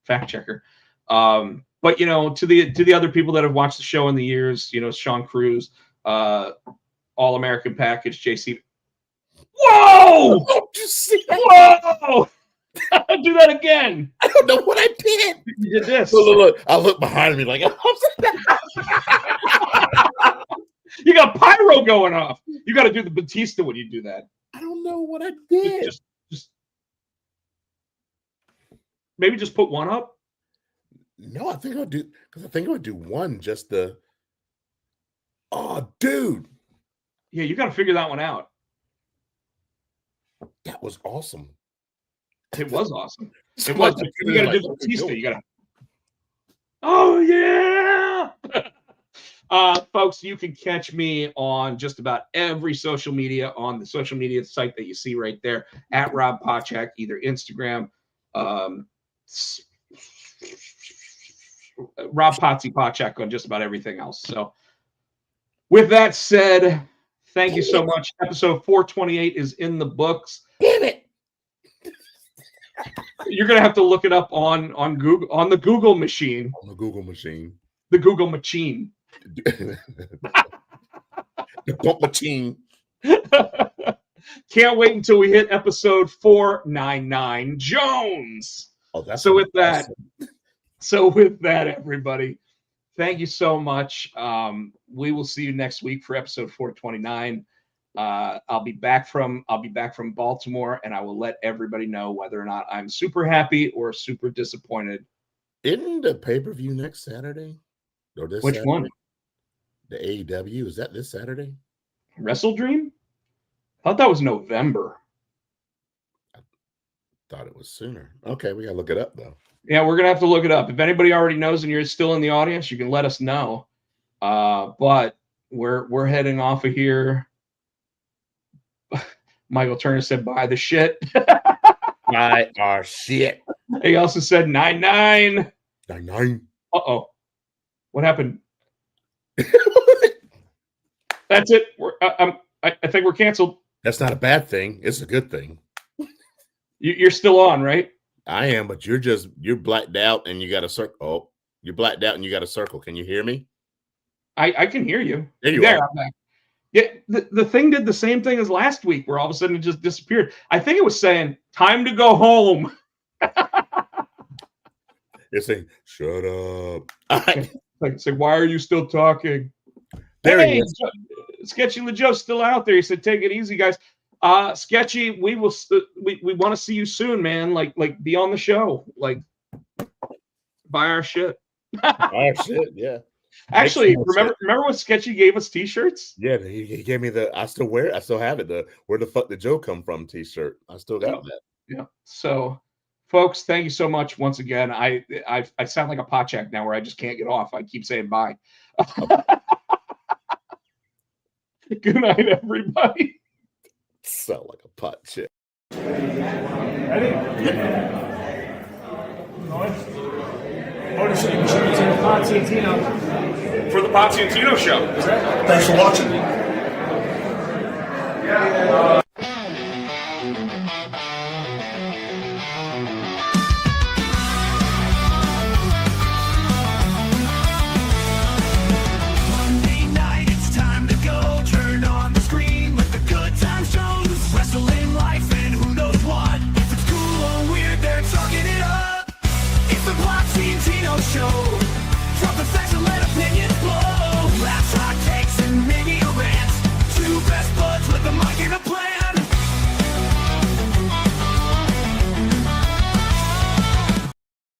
fact checker. But you know, to the other people that have watched the show in the years, you know, Sean Cruz, All American Package, JC. Whoa! Whoa! Do that again. I don't know what I did. You did this. Look. I look behind me like, You got pyro going off. You got to do the Batista when you do that. I don't know what I did. Just maybe just put one up. No, I think I'll do, because I think I would do one just the. Oh, dude. Yeah, you got to figure that one out. That was awesome. It was awesome. So It was. much You got to do the Batista. You got to. Oh yeah. Folks, you can catch me on just about every social media on the social media site that you see right there at Rob Pochak, either Instagram, Rob Potsy Pochak on just about everything else. So, with that said, thank you so much. Episode 428 is in the books. Damn it. You're gonna have to look it up on Google, on the Google machine. On the Google machine. The Google machine. The bump machine. Can't wait until we hit episode 499. Jones. Oh, that's So with that, awesome. So with that, everybody, thank you so much. We will see you next week for episode 429. I'll be back from Baltimore, and I will let everybody know whether or not I'm super happy or super disappointed. Isn't the pay-per-view next Saturday? Or this Which Saturday? one? The AEW, is that this Saturday? Wrestle Dream? I thought that was November. Thought it was sooner. Okay, we gotta look it up though. Yeah, we're gonna have to look it up. If anybody already knows and you're still in the audience, you can let us know. But we're heading off of here. Michael Turner said, "Buy the shit." Buy our shit. He also said 99. 99. Uh-oh. What happened? That's it. I think we're canceled. That's not a bad thing. It's a good thing. You're still on, right? I am, but you're blacked out and you got a circle. Oh, you're blacked out and you got a circle. Can you hear me? I can hear you. There you are. I'm back. Yeah, the thing did the same thing as last week, where all of a sudden it just disappeared. I think it was saying, "Time to go home." It's saying, "Shut up." Like, say, why are you still talking? There hey, he is. Sketchy LeJoe's still out there. He said, "Take it easy, guys." Sketchy, we will. We want to see you soon, man. Like be on the show. Like, buy our shit. Our shit, yeah. Actually, remember when Sketchy gave us T-shirts? Yeah, he gave me the. I still wear it. I still have it. The "Where the fuck did Joe come from" T-shirt. I still got that. Yeah. So, folks, thank you so much once again. I sound like a Pochak now, where I just can't get off. I keep saying bye. Good night, everybody. Sound like a pot chick. Ready? Motor City Machines and Potsy and Tino. For the Potsy and Tino show. Thanks for watching. Monday night, it's time to go. Turn on the screen with the good time shows. Wrestling life and who knows what. If it's cool or weird, they're talking it up. It's the Potsy and Tino show. Drop the facts and let opinions